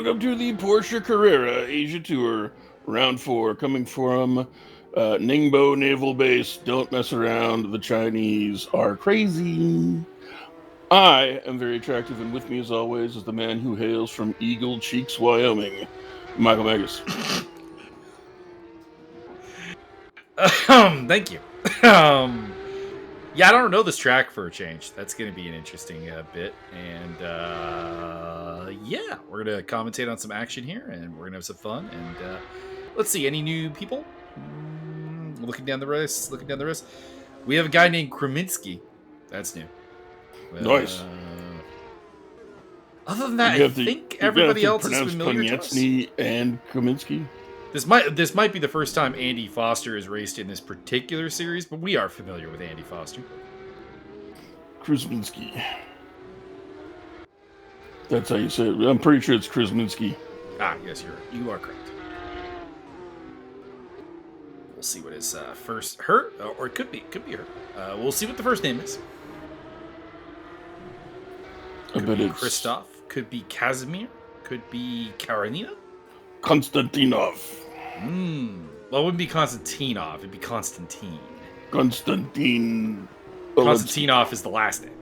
welcome to the Porsche Carrera Asia Tour, round 4, coming from Ningbo Naval Base. Don't mess around, the Chinese are crazy. I am very attractive, and with me, as always, is the man who hails from Eagle Cheeks, Wyoming, Michael Magus. Thank you. Yeah, I don't know this track for a change. That's going to be an interesting bit. And yeah, we're going to commentate on some action here and we're going to have some fun. And let's see, any new people? Looking down the list. We have a guy named Kreminski. That's new. Nice. Other than that, I think everybody else is familiar to us. And Kreminski. This might be the first time Andy Foster is raced in this particular series, but we are familiar with Andy Foster. Krasminski. That's how you say it. I'm pretty sure it's Krasminski. Ah, yes, you are correct. We'll see what his first her, or it could be her. We'll see what the first name is. Could be Christoph. Could be Casimir. Could be Karenina. Konstantinov. Well, it wouldn't be Konstantinov. It'd be Konstantin. Konstantinov is the last name.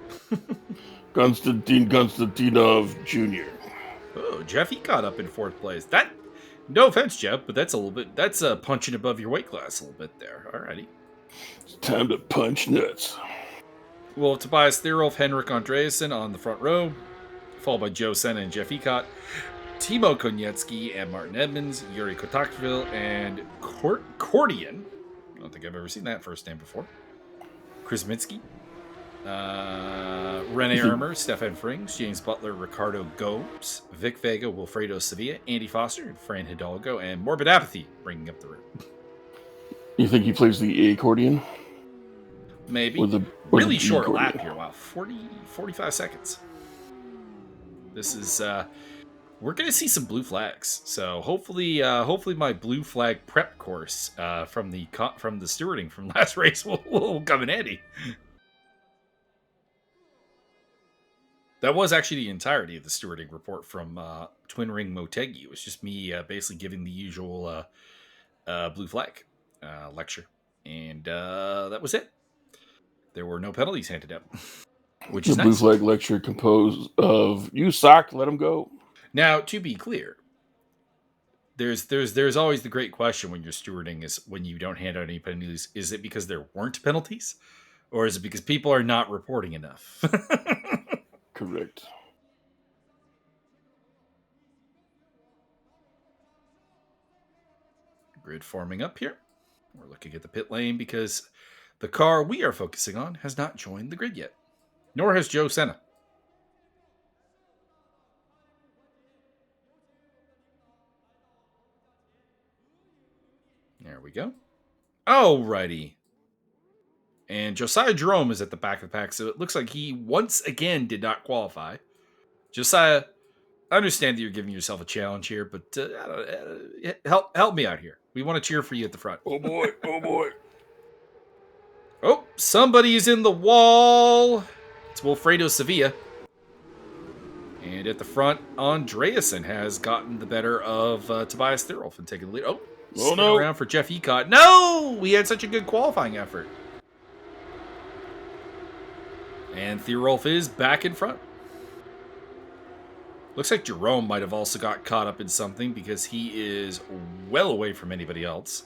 Konstantinov Jr. Oh, Jeff, he got up in 4th place. That, no offense, Jeff, but that's punching above your weight class a little bit there. Alrighty. It's time to punch nuts. Well, Tobias Thierolf, Henrik Andreasen on the front row, followed by Joe Senna and Jeff Ecott. Timo Konietzki and Martin Edmonds, Yuri Kotakville, and Kordian. I don't think I've ever seen that first name before. Krasminski. Rene Ermer, Stefan Frings, James Butler, Ricardo Gomes, Vic Vega, Wilfredo Sevilla, Andy Foster, Fran Hidalgo, and Morbid Apathy bringing up the rear. You think he plays the accordion? Maybe. Really short lap here. Wow, 45 seconds. This is... we're going to see some blue flags. So hopefully my blue flag prep course from the stewarding from last race will come in handy. That was actually the entirety of the stewarding report from Twin Ring Motegi. It was just me basically giving the usual blue flag lecture. And that was it. There were no penalties handed out, which is nice. The blue flag lecture composed of, you suck, let him go. Now, to be clear, there's always the great question when you're stewarding is when you don't hand out any penalties, is it because there weren't penalties? Or is it because people are not reporting enough? Correct. Grid forming up here. We're looking at the pit lane because the car we are focusing on has not joined the grid yet. Nor has Joe Senna. There we go. Alrighty. And Josiah Jerome is at the back of the pack, so it looks like he once again did not qualify. Josiah, I understand that you're giving yourself a challenge here, but help me out here. We want to cheer for you at the front. Oh boy, oh boy. Oh, somebody's in the wall. It's Wilfredo Sevilla. And at the front, Andreasen has gotten the better of Tobias Thierolf and taken the lead. Oh no. Around for Jeff Ecott. No! We had such a good qualifying effort. And Thierolf is back in front. Looks like Jerome might have also got caught up in something because he is well away from anybody else.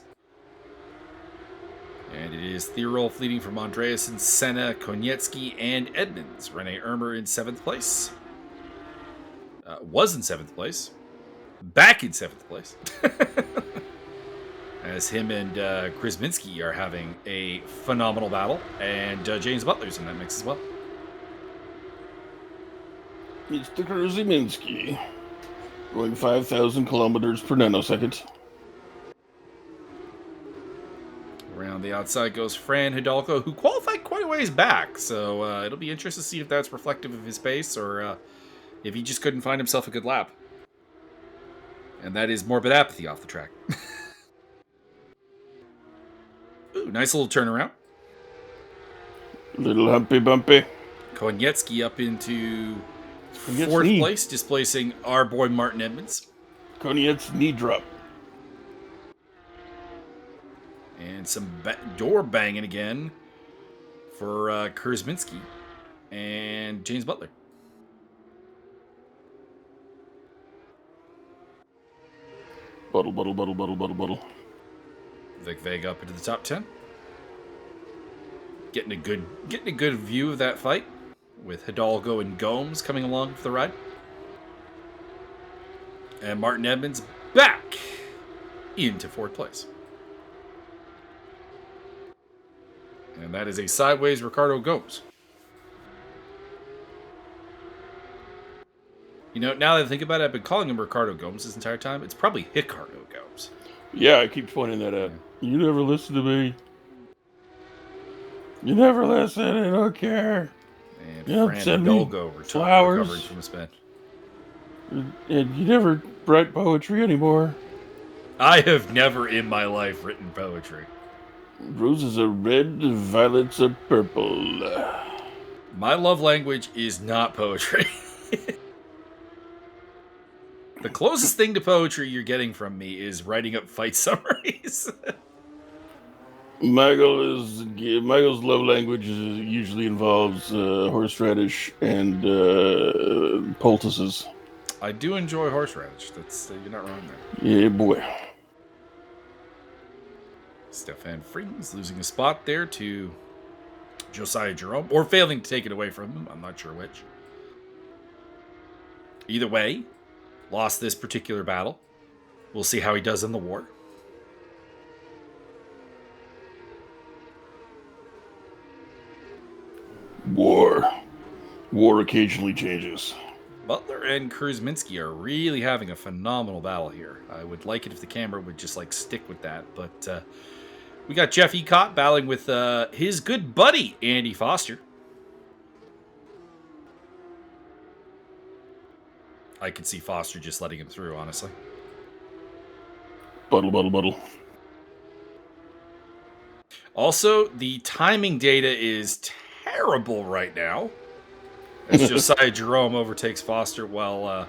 And it is Thierolf leading from Andreasen, Senna, Konietzki, and Edmonds. Rene Ermer in 7th place. Was in 7th place. Back in 7th place. As him and Krasminski are having a phenomenal battle. And James Butler's in that mix as well. It's the Krasminski. Going 5,000 kilometers per nanosecond. Around the outside goes Fran Hidalgo, who qualified quite a ways back. So it'll be interesting to see if that's reflective of his pace or if he just couldn't find himself a good lap. And that is Morbid Apathy off the track. Ooh, nice little turnaround. Little humpy bumpy. Konietzki up into Fourth place, displacing our boy Martin Edmonds. Koniet's knee drop. And some door banging again for Kurzminski and James Butler. Buttle. Vic Vega up into the top 10. Getting a good view of that fight with Hidalgo and Gomes coming along for the ride. And Martin Edmonds back into fourth place. And that is a sideways Ricardo Gomes. You know, now that I think about it, I've been calling him Ricardo Gomes this entire time. It's probably Ricardo Gomes. Yeah, I keep pointing that out. You never listen to me. You never listen. I don't care. And you Fran Hidalgo recovering from a spin. And you never write poetry anymore. I have never in my life written poetry. Roses are red, violets are purple. My love language is not poetry. The closest thing to poetry you're getting from me is writing up fight summaries. Michael's love language usually involves horseradish and poultices. I do enjoy horseradish. That's you're not wrong there. Yeah, boy. Stefan Friedman's losing a spot there to Josiah Jerome, or failing to take it away from him. I'm not sure which. Either way, lost this particular battle. We'll see how he does in the war. War occasionally changes. Butler and Kurzminski are really having a phenomenal battle here. I would like it if the camera would just stick with that, but we got Jeff Ecott battling with his good buddy Andy Foster. I could see Foster just letting him through, honestly. Buttle. Also, the timing data is terrible right now, as Josiah Jerome overtakes Foster while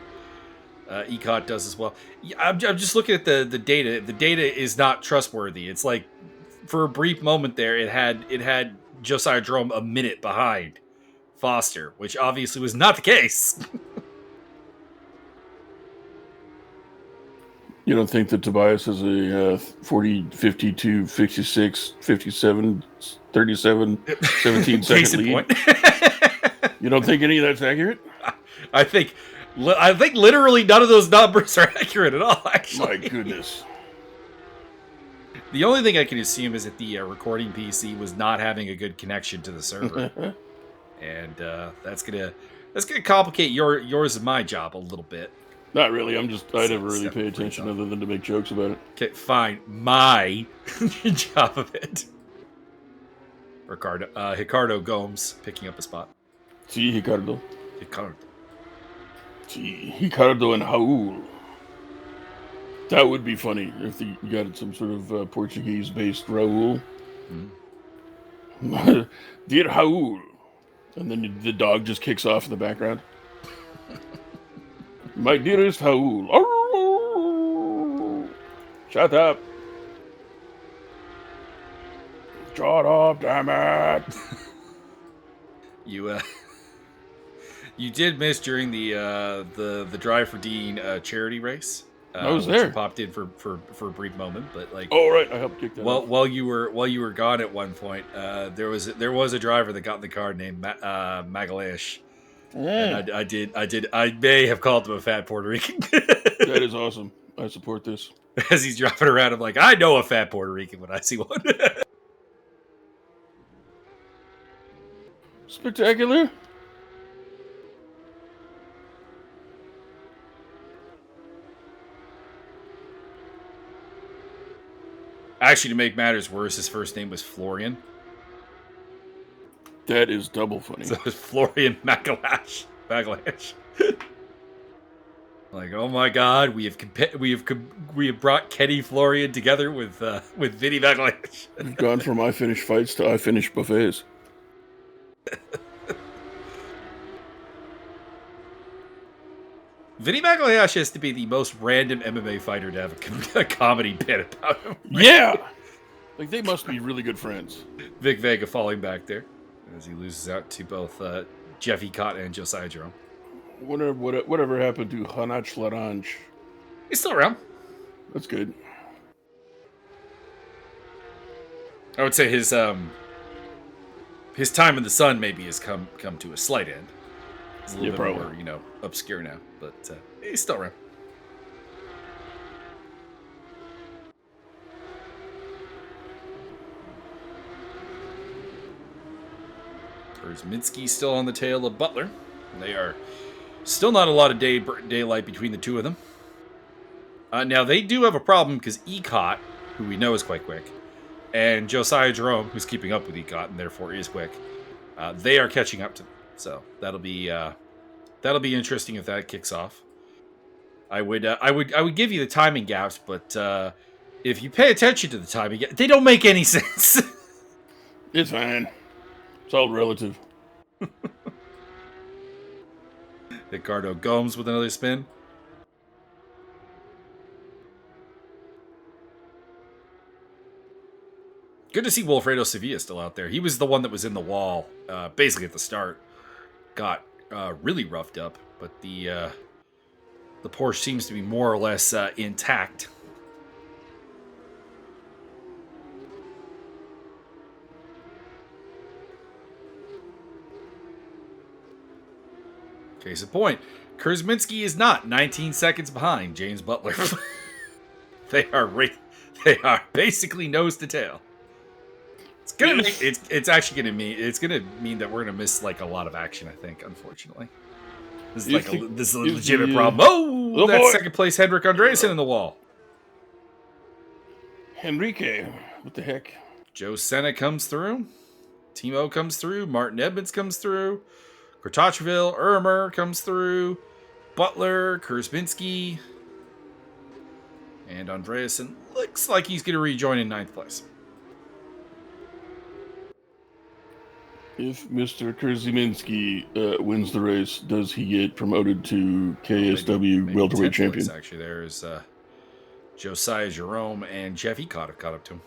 Ecott does as well. Yeah, I'm just looking at the data. The data is not trustworthy. It's like, for a brief moment there, it had Josiah Jerome a minute behind Foster, which obviously was not the case. You don't think that Tobias has a 40, 52, 56, 57, 37, 17 second lead? You don't think any of that's accurate? I think literally none of those numbers are accurate at all, actually. My goodness. The only thing I can assume is that the recording PC was not having a good connection to the server. And that's gonna complicate yours and my job a little bit. Not really. I never really pay attention other than to make jokes about it. Okay, fine. My job of it. Ricardo Gomes picking up a spot. Sí, Ricardo. Sí, Ricardo and Raul. That would be funny if you got some sort of Portuguese-based Raul. Mm. Dear Raul. And then the dog just kicks off in the background. My dearest Raul. Shut up. Shut up, damn it. You did miss during the Drive for Dean charity race. I was there. You popped in for a brief moment, but oh right, I helped kick that. While you were gone at one point, there was a driver that got in the car named Magalesh. And I may have called him a fat Puerto Rican. That is awesome. I support this. As he's driving around, I'm like, I know a fat Puerto Rican when I see one. Spectacular. Actually, to make matters worse, his first name was Florian. That is double funny. So it's Florian Magalash. Like, oh my God, we have brought Kenny Florian together with Vinny Magalash. We've gone from I finish fights to I finish buffets. Vinny Magalhaes has to be the most random MMA fighter to have a comedy bit about him. Yeah. Like, they must be really good friends. Vic Vega falling back there as he loses out to both Jeff Ecott and Josiah Jerome. Whatever happened to Hanach Larange? He's still around. That's good. I would say his time in the sun maybe has come to a slight end. He's a little bit more, obscure now, but he's still around. Minsky's still on the tail of Butler. They are still not a lot of daylight between the two of them. Now, they do have a problem because Ecott, who we know is quite quick, and Josiah Jerome, who's keeping up with Ecott and therefore is quick, they are catching up to them. So that'll be interesting if that kicks off. I would give you the timing gaps, but if you pay attention to the timing gaps, they don't make any sense. It's fine. It's all relative. Ricardo Gomes with another spin. Good to see Wilfredo Sevilla still out there. He was the one that was in the wall, basically at the start. Got really roughed up, but the Porsche seems to be more or less intact. Case in point, Kurzminski is not 19 seconds behind James Butler. They are basically nose to tail. It's actually gonna mean that we're gonna miss like a lot of action. I think, unfortunately, this is a legitimate problem. Oh, that's second place Henrik Andreasen in the wall. Henrique, what the heck? Joe Senna comes through. Timo comes through. Martin Edmonds comes through. Kurtachville, Ermer comes through. Butler, Kurzminski, and Andreasen looks like he's going to rejoin in 9th place. If Mr. Kurzminski wins the race, does he get promoted to KSW welterweight champion? Actually, there's Josiah Jerome and Jeff Ecott have caught up to him.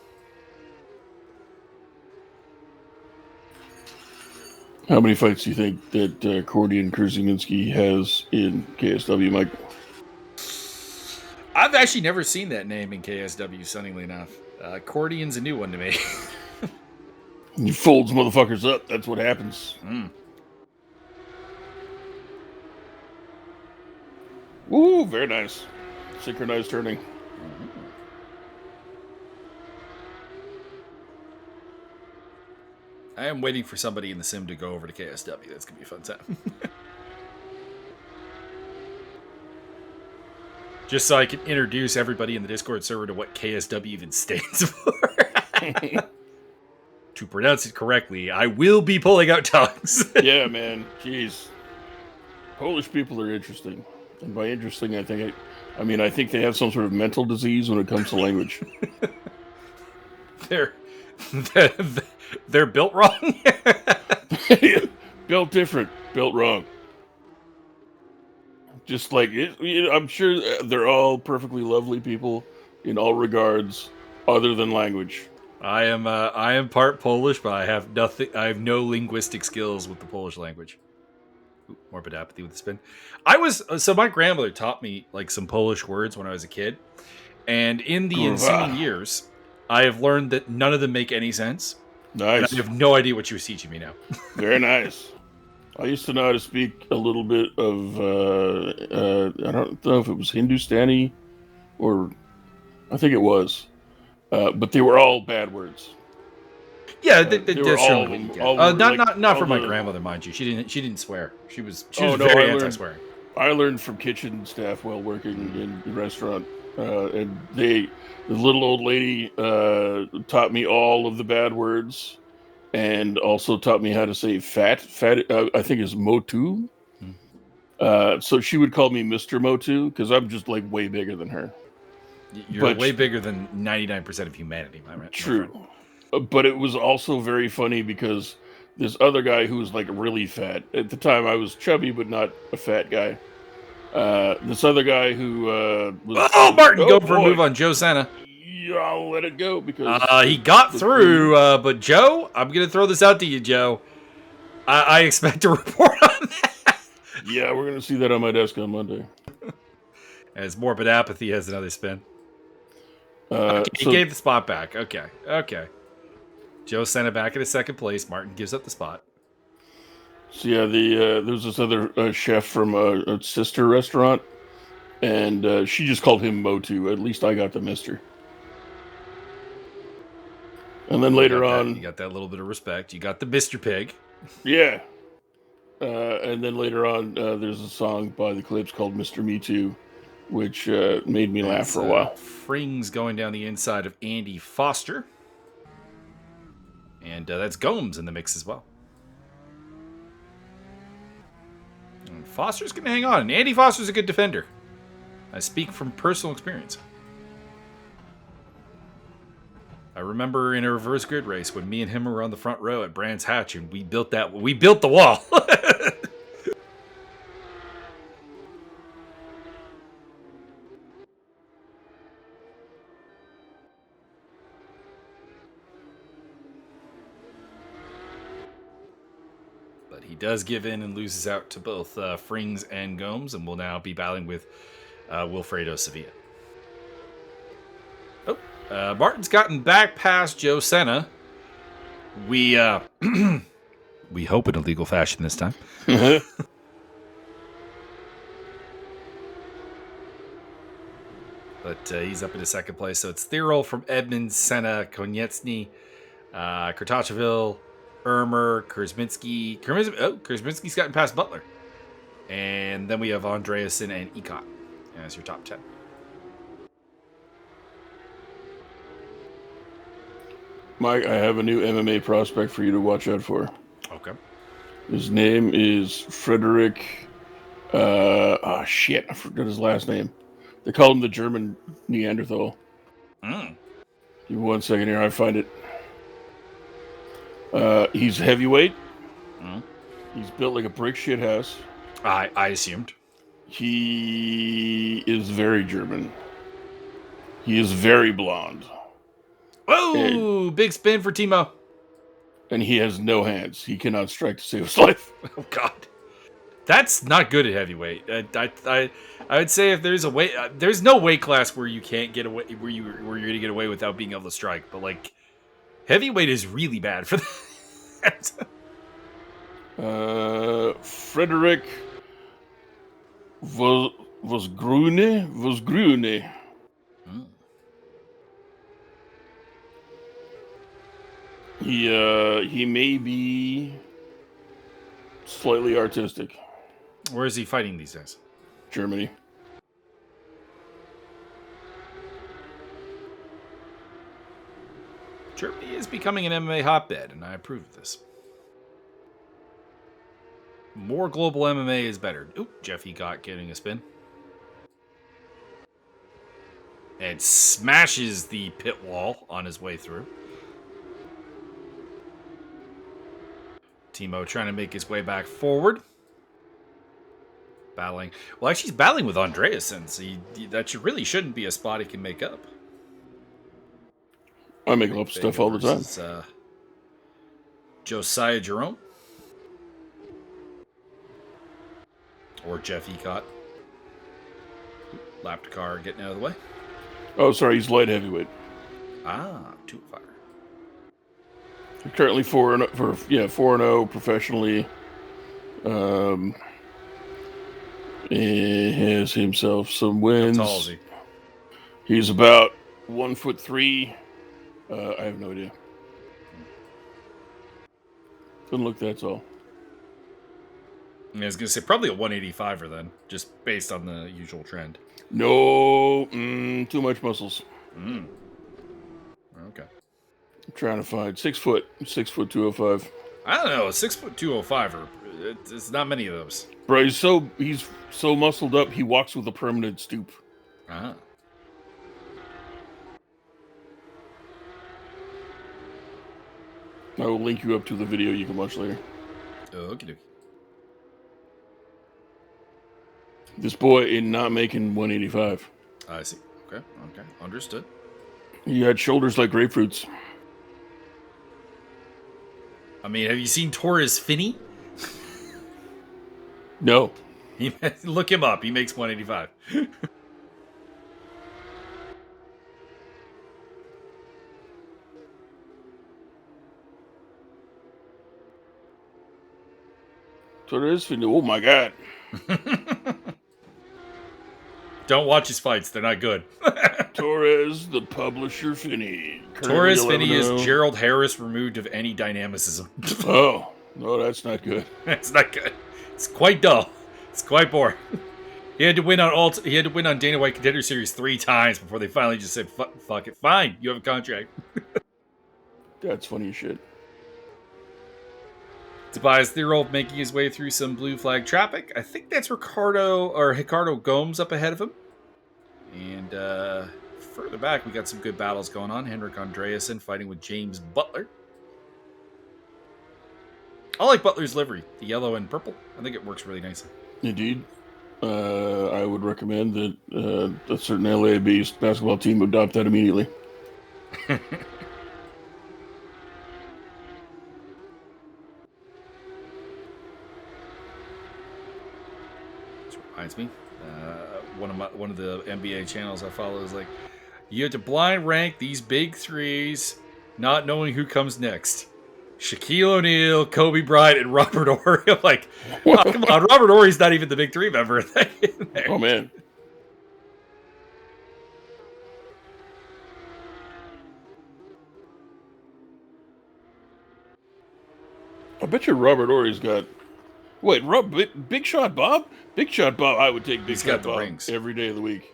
How many fights do you think that Cordian Kurzminski has in KSW, Mike? I've actually never seen that name in KSW, stunningly enough. Cordian's a new one to me. He folds motherfuckers up. That's what happens. Ooh, very nice. Synchronized turning. I am waiting for somebody in the sim to go over to KSW. That's going to be a fun time. Just so I can introduce everybody in the Discord server to what KSW even stands for. To pronounce it correctly, I will be pulling out tongues. Yeah, man. Jeez. Polish people are interesting. And by interesting, I think they have some sort of mental disease when it comes to language. They're built wrong. Built different, built wrong. Just like it, I'm sure they're all perfectly lovely people in all regards, other than language. I am part Polish, but I have nothing. I have no linguistic skills with the Polish language. Ooh, morbid apathy with the spin. My grandmother taught me like some Polish words when I was a kid, and in the ensuing years, I have learned that none of them make any sense. Nice. And I have no idea what you was teaching me now. Very nice. I used to know how to speak a little bit of, I don't know if it was Hindustani or I think it was. But they were all bad words. Yeah, they were all not for my grandmother, mind you. She didn't swear. She was very anti-swearing. I learned from kitchen staff while working in the restaurant. And the little old lady taught me all of the bad words, and also taught me how to say fat. Fat, I think, is Motu. So she would call me Mr. Motu because I'm just like way bigger than her. You're way bigger than 99% of humanity, my right? True. But it was also very funny because this other guy who was like really fat. At the time, I was chubby, but not a fat guy. This other guy who was. Oh, Martin Oh going for a move boy! on Joe Senna. Yeah, I'll let it go because He got through, but Joe, I'm going to throw this out to you, Joe. I expect a report on that. Yeah, we're gonna see that on my desk on Monday. As Morbid Apathy has another spin. He So gave the spot back. Okay. Joe sent it back into second place. Martin gives up the spot. So yeah, there's this other chef from a sister restaurant, and she just called him Motu. At least I got the Mister. And then later You on, got that little bit of respect. You got the Mr. Pig. yeah. And then later on, there's a song by the Clips called "Mr. Me Too," which made me laugh for a while. Frings going down the inside of Andy Foster. And that's Gomes in the mix as well. And Foster's going to hang on. And Andy Foster's a good defender. I speak from personal experience. I remember in a reverse grid race when me and him were on the front row at Brands Hatch, and we built the wall. But he does give in and loses out to both Frings and Gomes, and will now be battling with Wilfredo Sevilla. Martin's gotten back past Joe Senna. We we hope in a legal fashion this time. But he's up into second place. So it's Thirol from Edmund, Senna, Konieczny, Kurtacheville, Ermer, Kurzminski. Kurzminski's gotten past Butler. And then we have Andreasen and Ekot as your top 10. Mike, I have a new MMA prospect for you to watch out for. Okay. His name is Frederick. I forgot his last name. They call him the German Neanderthal. Give me 1 second here, I find it. He's heavyweight. He's built like a brick shit house. I assumed. He is very German. He is very blonde. Oh, big spin for Timo. And he has no hands. He cannot strike to save his life. Oh God, that's not good at heavyweight. I would say if there's a weight, there's no weight class where you can't get away, where you're gonna get away without being able to strike. But like, heavyweight is really bad for that. Frederick was Grune. He may be slightly artistic. Where is he fighting these days? Germany. Germany is becoming an MMA hotbed, and I approve of this. More global MMA is better. Oop, Jeffy got getting a spin. And smashes the pit wall on his way through. Timo trying to make his way back forward. Battling. Well, actually, he's battling with Andreasen, so that really shouldn't be a spot he can make up. I make up stuff all the time. Josiah Jerome. Or Jeff Ekot. Lapped car getting out of the way. Oh, sorry, he's light heavyweight. 2-5. Currently 4-0 professionally. He has himself some wins. How tall is he? He's about 1'3". I have no idea. Doesn't look that tall. I was going to say probably a 185er then, just based on the usual trend. No, too much muscles. Okay. I'm trying to find 6 foot 205. I don't know, a 6 foot 205er. It's not many of those. Bro, he's so muscled up. He walks with a permanent stoop. I will link you up to the video you can watch later. Okie dokie. This boy is not making 185. I see. Okay. Understood. He had shoulders like grapefruits. I mean, have you seen Torres Finney? No. Look him up. He makes 185. Torres, oh my god. Don't watch his fights. They're not good. Torres, the publisher Finney. Torres Finney is Gerald Harris removed of any dynamicism. Oh, no, that's not good. It's not good. It's quite dull. It's quite boring. He had to win on Dana White Contender Series 3 times before they finally just said, fuck it. Fine, you have a contract. That's funny as shit. Tobias Therold making his way through some blue flag traffic. I think that's Ricardo Gomes up ahead of him. And further back, we got some good battles going on. Henrik Andreasen fighting with James Butler. I like Butler's livery, the yellow and purple. I think it works really nicely. Indeed. I would recommend that a certain LA-based basketball team adopt that immediately. This reminds me, one of the NBA channels I follow is like, you have to blind rank these big threes, not knowing who comes next. Shaquille O'Neal, Kobe Bryant, and Robert Horry. I'm like, oh, come on, Robert Horry's not even the big three member. Oh man. I bet you Robert Horry's got. Wait, Big Shot Bob? Big Shot Bob, I would take Big Shot Bob rings every day of the week.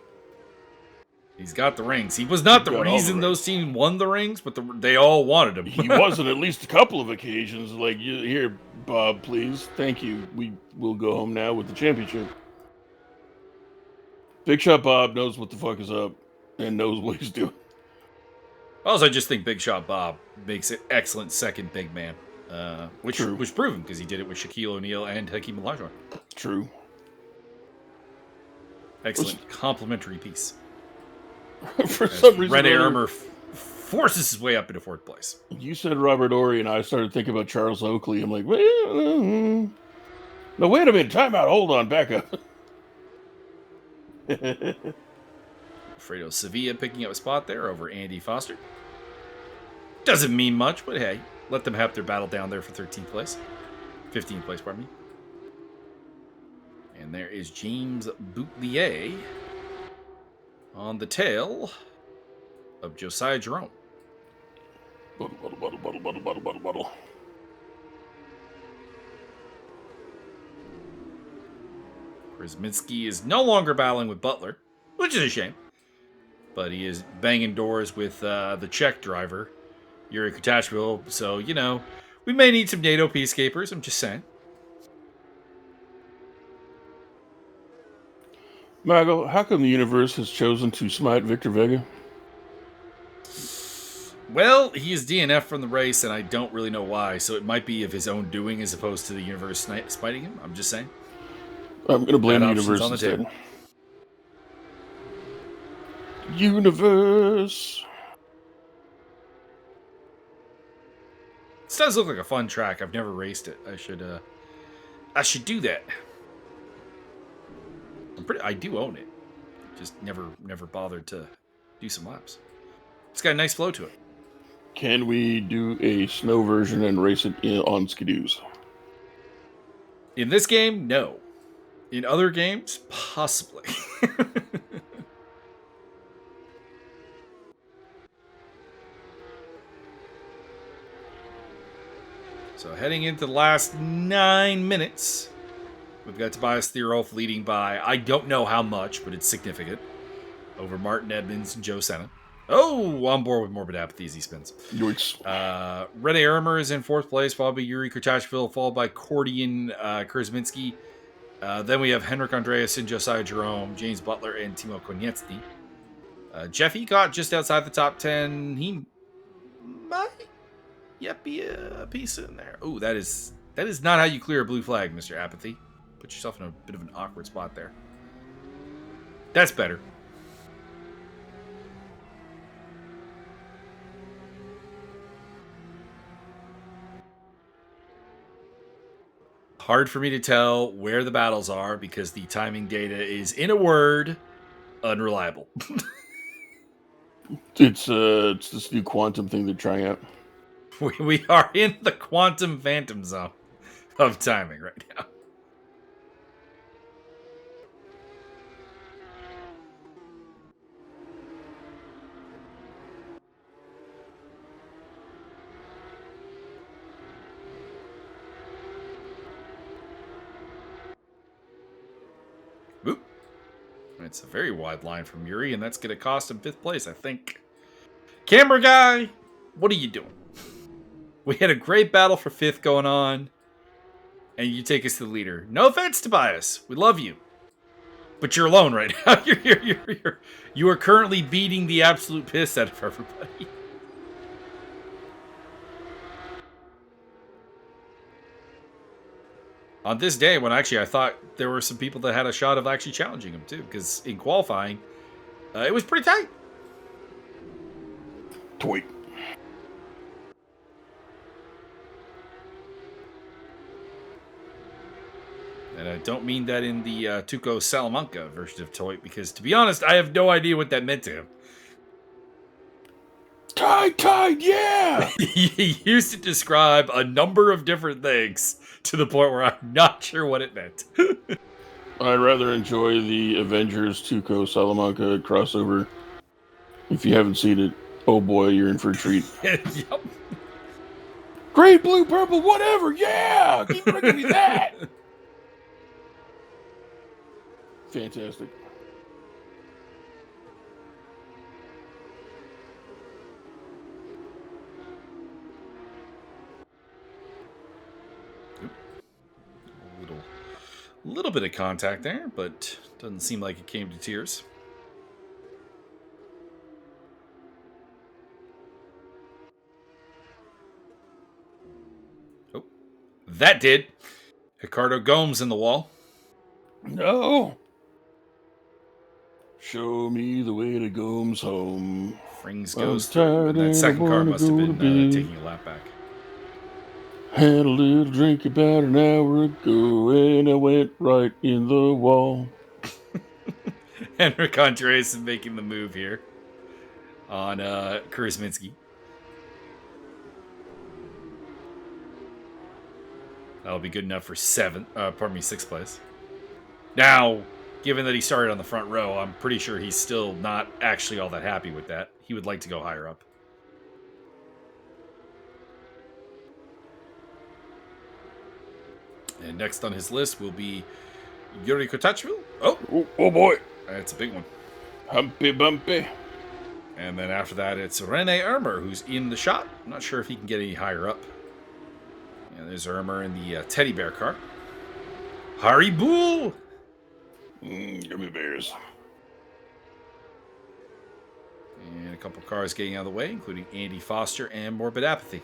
He's got the rings. He was not the reason those teams won the rings, but they all wanted him. He was on at least a couple of occasions. Like, here, Bob, please. Thank you. We will go home now with the championship. Big Shot Bob knows what the fuck is up and knows what he's doing. Also, I just think Big Shot Bob makes an excellent second big man. Which was proven because he did it with Shaquille O'Neal and Hakeem Olajuwon. True. Excellent complimentary piece. For some reason, Red Armor forces his way up into fourth place. You said Robert Horry, and I started thinking about Charles Oakley. I'm like, well, no, wait a minute, time out, hold on, back up. Alfredo Sevilla picking up a spot there over Andy Foster. Doesn't mean much, but hey, let them have their battle down there for 13th place. 15th place, pardon me. And there is James Boutelier on the tail of Josiah Jerome. Bottle. Krasminski is no longer battling with Butler, which is a shame. But he is banging doors with the Czech driver, Yuri Kutashvili. So, we may need some NATO peacekeepers, I'm just saying. Mago, how come the universe has chosen to smite Victor Vega? Well, he is DNF from the race, and I don't really know why. So it might be of his own doing as opposed to the universe spiting him. I'm just saying. I'm going to blame the universe on the instead. table. Universe. This does look like a fun track. I've never raced it. I should do that. I do own it. Just never bothered to do some laps. It's got a nice flow to it. Can we do a snow version and race it on skidoos? In this game, no. In other games, possibly. So heading into the last 9 minutes, we've got Tobias Therold leading by, I don't know how much, but it's significant, over Martin Edmonds and Joe Senna. Oh, on board with Morbid Apathy as he spins. Yoinks. Rene Ermer is in fourth place, followed by Yuri Kutashvili, followed by Kordian Krasminski. Then we have Henrik Andreasen, Josiah Jerome, James Butler, and Timo Konietzny. Jeffy got just outside the top 10. He might be a piece in there. Oh, that is not how you clear a blue flag, Mr. Apathy. Put yourself in a bit of an awkward spot there. That's better. Hard for me to tell where the battles are because the timing data is, in a word, unreliable. It's this new quantum thing they're trying out. We are in the quantum phantom zone of timing right now. Oop. It's a very wide line from Yuri, and that's going to cost him 5th place, I think. Camera guy, what are you doing? We had a great battle for 5th going on, and you take us to the leader. No offense, Tobias. We love you. But you're alone right now. You are currently beating the absolute piss out of everybody. On this day, when actually I thought there were some people that had a shot of actually challenging him too, because in qualifying, it was pretty tight. Tweet. And I don't mean that in the Tuco Salamanca version of Toy, because to be honest, I have no idea what that meant to him. Tide, yeah! He used to describe a number of different things to the point where I'm not sure what it meant. I'd rather enjoy the Avengers Tuco Salamanca crossover. If you haven't seen it, oh boy, you're in for a treat. Yep. Great, blue, purple, whatever, yeah! Keep bringing me that! Fantastic. Little bit of contact there, but doesn't seem like it came to tears. Oh, that did. Ricardo Gomes in the wall. No. Show me the way to Gomes home. Frings goes through, and that second car must have been taking a lap back. Had a little drink about an hour ago, and I went right in the wall. Henrik Andres is making the move here on Kurisminski. That'll be good enough for 6th place. Now, given that he started on the front row, I'm pretty sure he's still not actually all that happy with that. He would like to go higher up. And next on his list will be Yuri Kotachvili. Oh boy. That's a big one. Humpy bumpy. And then after that, it's Rene Ermer, who's in the shot. I'm not sure if he can get any higher up. Yeah, there's Ermer in the teddy bear car. Harry Boole! Gummy bears. And a couple cars getting out of the way, including Andy Foster and Morbid Apathy.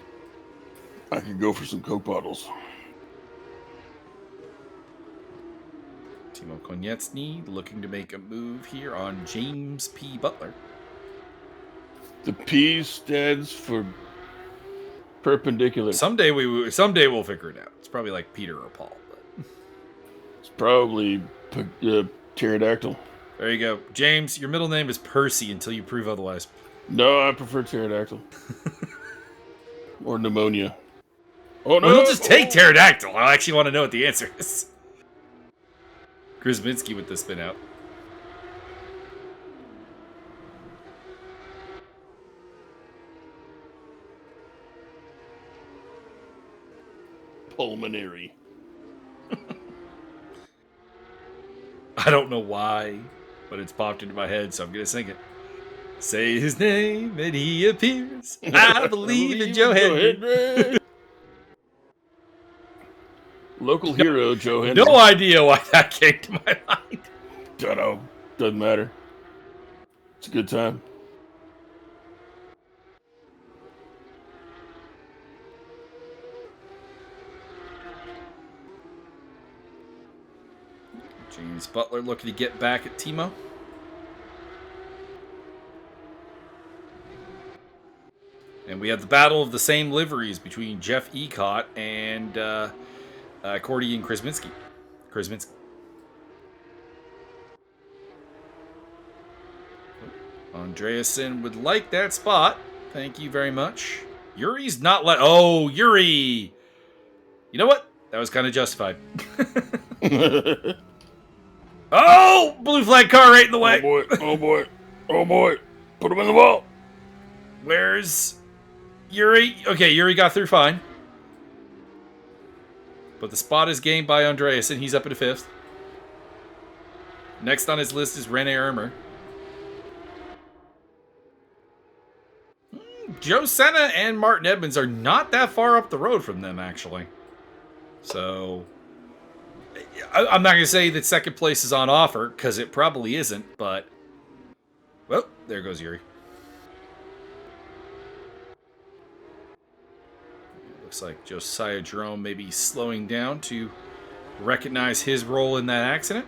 I could go for some Coke bottles. Timo Konieczny looking to make a move here on James P. Butler. The P stands for perpendicular. Someday we'll figure it out. It's probably like Peter or Paul. But it's probably pterodactyl. There you go. James, your middle name is Percy until you prove otherwise. No, I prefer pterodactyl. Or pneumonia. Oh no! Well, he'll just take pterodactyl. I actually want to know what the answer is. Kurisminski with the spin out. Pulmonary. I don't know why, but it's popped into my head, so I'm going to sing it. Say his name and he appears. I believe in Joe Hendry. Local hero, Joe Hendry. No idea why that came to my mind. Don't know. Doesn't matter. It's a good time. James Butler looking to get back at Timo. And we have the battle of the same liveries between Jeff Ecott and Accordion Krasminski. Andreasen would like that spot. Thank you very much. Yuri's not Oh, Yuri! You know what? That was kind of justified. Oh! Blue flag car right in the way. Oh boy. Oh boy. Oh boy. Put him in the wall. Where's Yuri? Okay, Yuri got through fine. But the spot is gained by Andreasen. He's up in 5th. Next on his list is Rene Ermer. Joe Senna and Martin Edmonds are not that far up the road from them, actually. So, I'm not going to say that second place is on offer, because it probably isn't, but... Well, there goes Yuri. Looks like Josiah Jerome may be slowing down to recognize his role in that accident.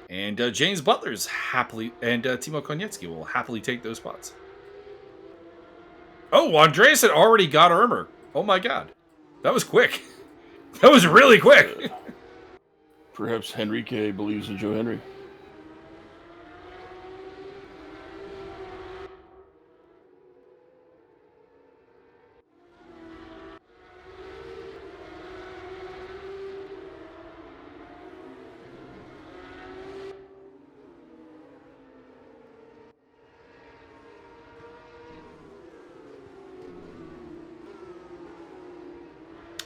And James Butler's happily... And Timo Konietzki will happily take those spots. Oh, Andreas had already got Ermer. Oh my god. That was quick. That was really quick. Perhaps Henrique believes in Joe Henry.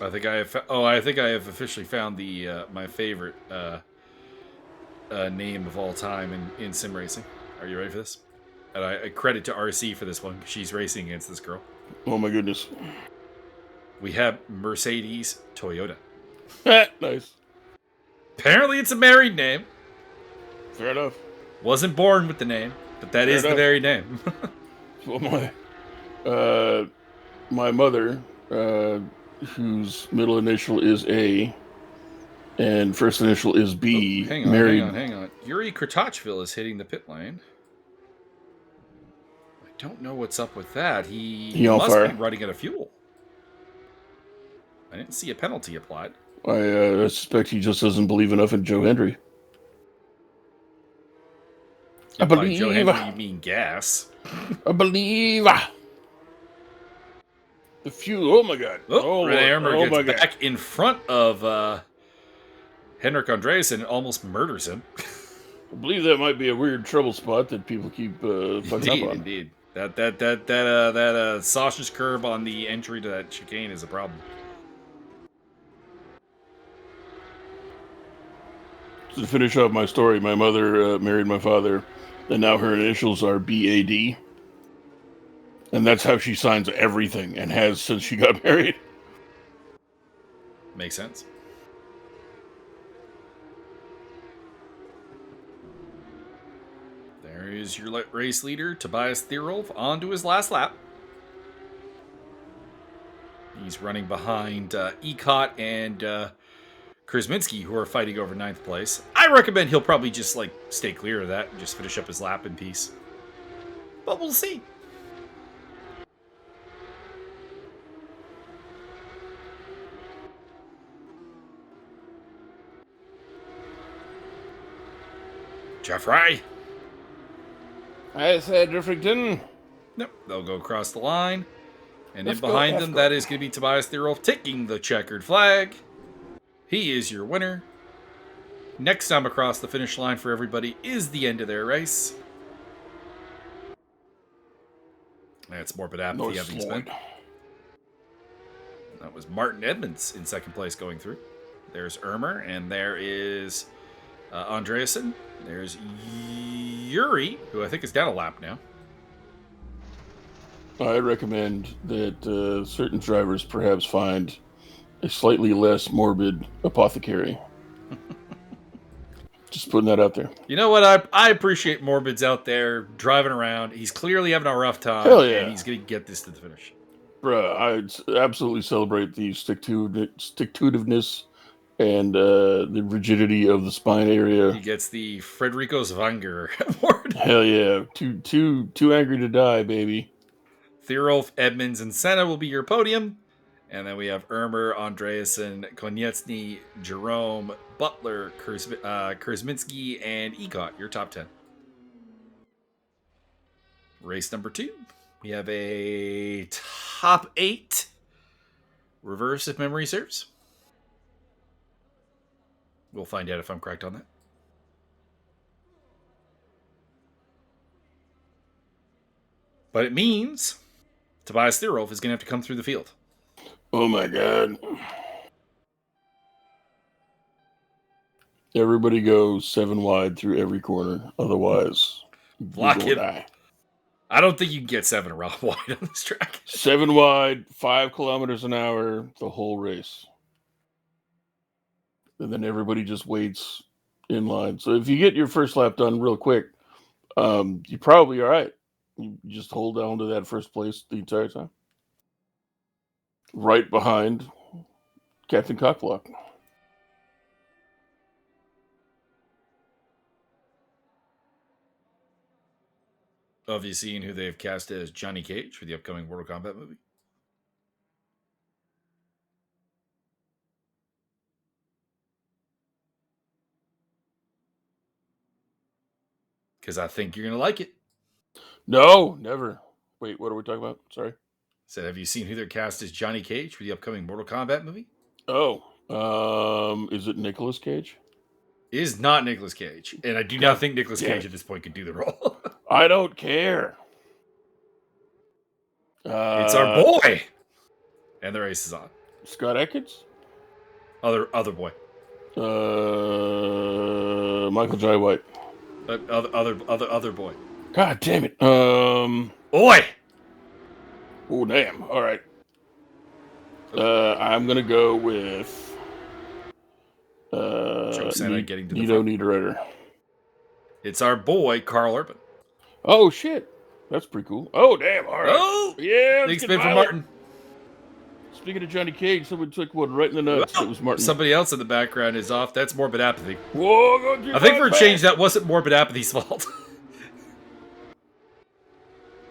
I think I have officially found the my favorite name of all time in sim racing. Are you ready for this? And I credit to RC for this one. She's racing against this girl. Oh my goodness. We have Mercedes Toyota. Nice. Apparently it's a married name. Fair enough. Wasn't born with the name, but that is the very name. Well, my mother, whose middle initial is A and first initial is B. Oh, hang on. Yuri Kratochvil is hitting the pit lane. I don't know what's up with that. He on must fire. be running out of fuel. I didn't see a penalty applied. I suspect he just doesn't believe enough in Joe Henry. I By believe. Joe Henry, you mean gas. I believe. The fuel. Oh my god. Oh, Rene Ermer gets my back god. in front of Henrik Andreasen and almost murders him. I believe that might be a weird trouble spot that people keep fucking up on. Indeed. That sausage curb on the entry to that chicane is a problem. To finish off my story, my mother married my father, and now her initials are BAD. And that's how she signs everything, and has since she got married. Makes sense. There is your race leader, Tobias Thierolf, on to his last lap. He's running behind Ecott and Krasminski, who are fighting over 9th place. I recommend he'll probably just stay clear of that and just finish up his lap in peace. But we'll see. Jeffrey. I said Driffington. Nope, they'll go across the line. And Let's in behind go, them, that is going to be Tobias Thierolf taking the checkered flag. He is your winner. Next time across the finish line for everybody is the end of their race. That's Morbid Apathy having spin. That was Martin Edmonds in second place going through. There's Ermer, and there is Andreasen. There's Yuri, who I think is down a lap now. I recommend that certain drivers perhaps find a slightly less morbid apothecary. Just putting that out there. You know what? I appreciate Morbid's out there driving around. He's clearly having a rough time. Hell yeah. And he's going to get this to the finish. Bruh, I absolutely celebrate the stick-to-itiveness and the rigidity of the spine area. He gets the Frederico Zwanger award. Hell yeah. Too angry to die, baby. Thierolf, Edmonds, and Senna will be your podium. And then we have Ermer, Andreasen, Konieczny, Jerome, Butler, Kurzminski, and Egot, your top 10. Race number 2. We have a top 8 reverse if memory serves. We'll find out if I'm correct on that. But it means Tobias Thierolf is going to have to come through the field. Oh my God. Everybody goes 7 wide through every corner. Otherwise, Block you him. die. I don't think you can get 7 wide on this track. 7 wide, 5 kilometers an hour, the whole race. And then everybody just waits in line. So if you get your first lap done real quick, you're probably all right. You just hold down to that first place the entire time. Right behind Captain Cockblock. Have you seen who they've cast as Johnny Cage for the upcoming Mortal Kombat movie? Because I think you're going to like it. No, never. Wait, what are we talking about? Sorry. So have you seen who they're cast as Johnny Cage for the upcoming Mortal Kombat movie? Oh, is it Nicolas Cage? It is not Nicolas Cage. And I do not think Nicolas Cage at this point could do the role. I don't care. It's our boy. And the race is on. Scott Adkins? Other boy. Michael J. White. Other boy. God damn it. Boy! Oh, damn. All right. I'm going to go with Joe Senna getting to the front. Niederreiter. It's our boy, Carl Urban. Oh, shit. That's pretty cool. Oh, damn. All right. Oh! Yeah. Big spin for Martin. Speaking of Johnny Cage, someone took one right in the nuts. It was Martin. Somebody else in the background is off. That's Morbid Apathy. Whoa, I think for a change, that wasn't Morbid Apathy's fault.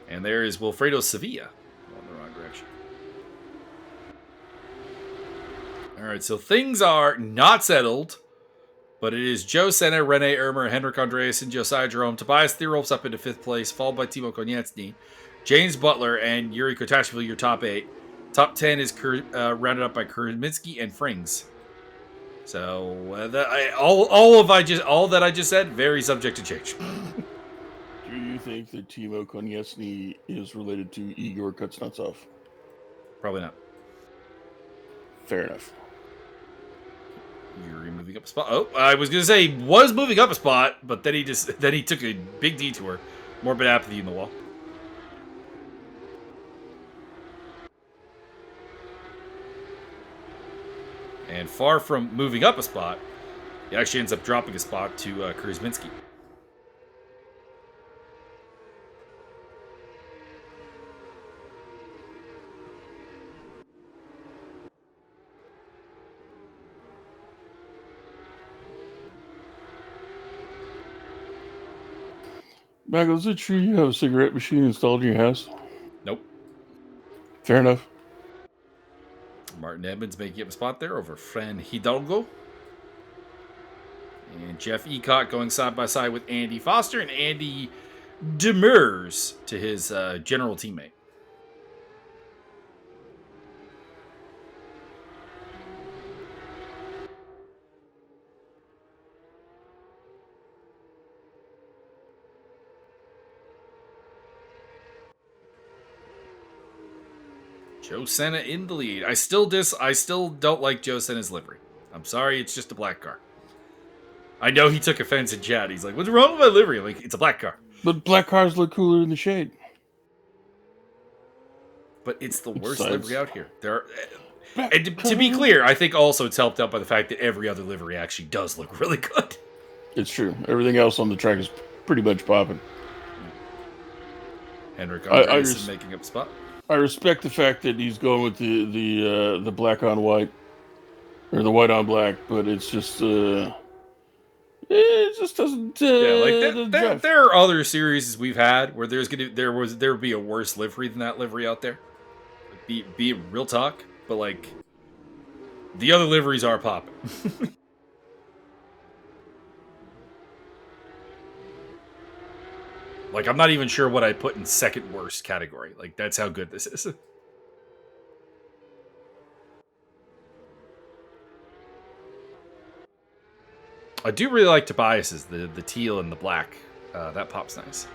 And there is Wilfredo Sevilla. Going the wrong direction. All right, so things are not settled, but it is Joe Senna, Rene Ermer, Henrik Andreasen, Josiah Jerome, Tobias Thierolf's up into 5th place, followed by Timo Konieczny, James Butler, and Yuri Kotashvili, your top 8. Top 10 is rounded up by Kurzminski and Frings. So all that I just said, very subject to change. Do you think that Timo Konieczny is related to Igor Kuznetsov? Probably not. Fair enough. Yuri moving up a spot. Oh, I was gonna say he was moving up a spot, but then he took a big detour. Morbid Apathy in the wall. And far from moving up a spot, he actually ends up dropping a spot to Kurzminski. Michael, is it true you have a cigarette machine installed in your house? Nope. Fair enough. Martin Edmonds making up a spot there over Fran Hidalgo. And Jeff Ecott going side by side with Andy Foster, and Andy demurs to his general teammate. Joe Senna in the lead. I still don't like Joe Senna's livery. I'm sorry, it's just a black car. I know he took offense in chat. He's like, "What's wrong with my livery?" I'm like, it's a black car. But black cars look cooler in the shade. But it's the worst livery out here. And to be clear, I think also it's helped out by the fact that every other livery actually does look really good. It's true. Everything else on the track is pretty much popping. Henrik Andreasen making up a spot. I respect the fact that he's going with the black on white, or the white on black, but it's just It just doesn't Yeah, like doesn't drive. there are other series we've had where there would be a worse livery than that livery out there. Like, be real talk, but like the other liveries are popping. Like I'm not even sure what I put in second worst category. Like that's how good this is. I do really like Tobias's, the teal and the black. That pops nice.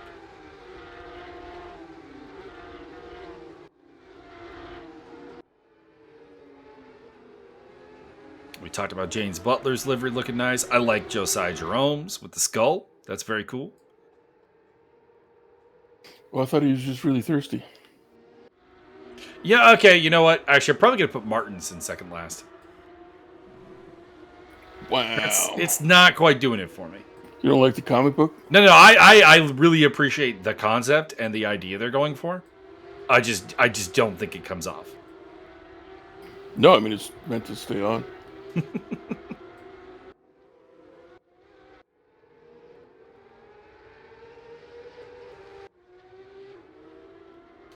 We talked about James Butler's livery looking nice. I like Josiah Jerome's with the skull. That's very cool. Well, I thought he was just really thirsty. Yeah, okay, you know what? Actually, I'm probably going to put Martin's in second last. Wow. It's not quite doing it for me. You don't like the comic book? No, I really appreciate the concept and the idea they're going for. I just don't think it comes off. No, I mean it's meant to stay on.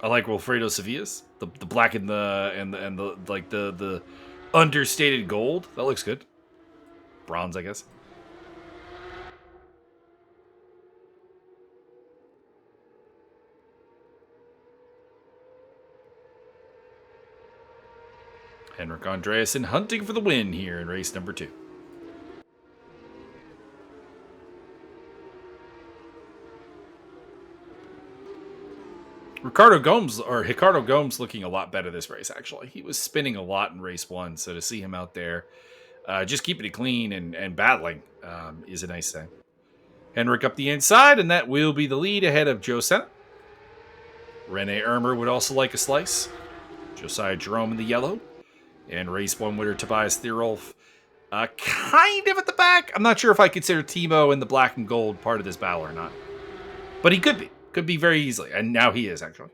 I like Wilfredo Sevilla's, the black and the like the understated gold. That looks good. Bronze, I guess. Henrik Andreasen hunting for the win here in race number 2. Ricardo Gomes looking a lot better this race, actually. He was spinning a lot in race 1, so to see him out there just keeping it clean and battling is a nice thing. Henrik up the inside, and that will be the lead ahead of Joe Senna. Rene Ermer would also like a slice. Josiah Jerome in the yellow. And race 1 winner Tobias Thierolf kind of at the back. I'm not sure if I consider Timo in the black and gold part of this battle or not. But he could be. Could be very easily. And now he is, actually.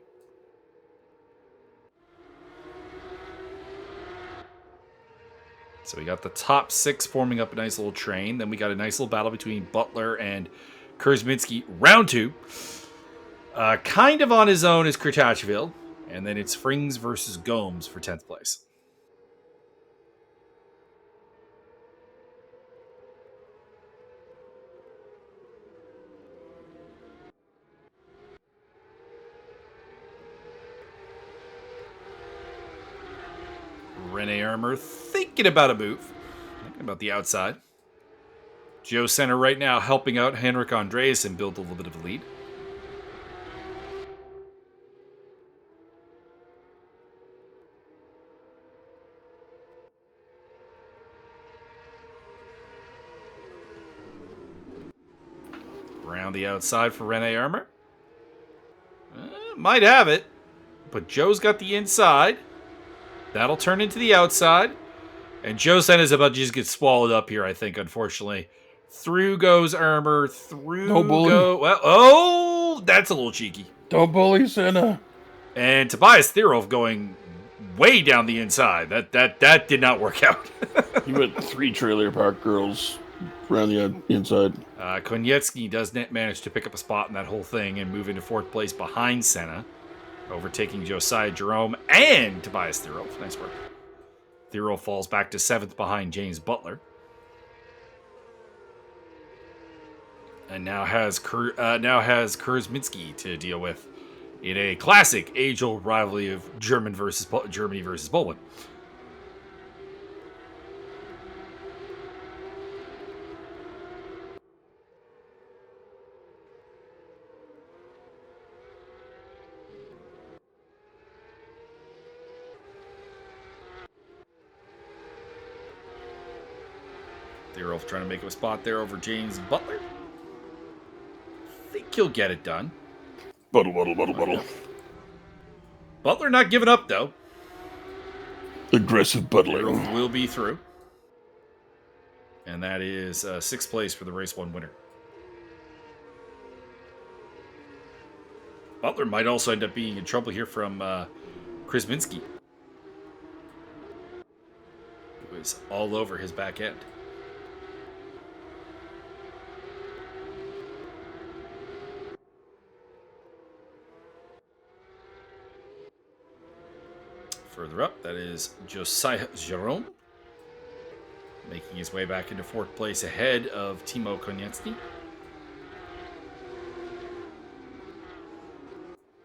So we got the top 6 forming up a nice little train. Then we got a nice little battle between Butler and Kurzminski. Round 2. Kind of on his own is Kurtachville. And then it's Frings versus Gomes for 10th place. Rene Ermer thinking about a move. Thinking about the outside. Joe Senna right now helping out Henrik Andreasen build a little bit of a lead. Around the outside for Rene Ermer. Might have it. But Joe's got the inside. That'll turn into the outside. And Joe Senna's about to just get swallowed up here, I think, unfortunately. Through goes Ermer. Through go... Well, oh, that's a little cheeky. Don't bully Senna. And Tobias Thierolf going way down the inside. That did not work out. He went 3 trailer park girls around the inside. Konietzki does manage to pick up a spot in that whole thing and move into 4th place behind Senna, overtaking Josiah Jerome and Tobias Thierolf. Nice work. Thierolf falls back to 7th behind James Butler. And now has Kurzminski to deal with in a classic age-old rivalry of Germany versus Poland. Thierolf trying to make up a spot there over James Butler. I think he'll get it done. Buttle. Butler not giving up, though. Aggressive Butler. Thierolf will be through. And that is 6th place for the race 1 winner. Butler might also end up being in trouble here from Kurzminski, who is all over his back end. Further up, that is Josiah Jerome, making his way back into fourth place ahead of Timo Konieczny.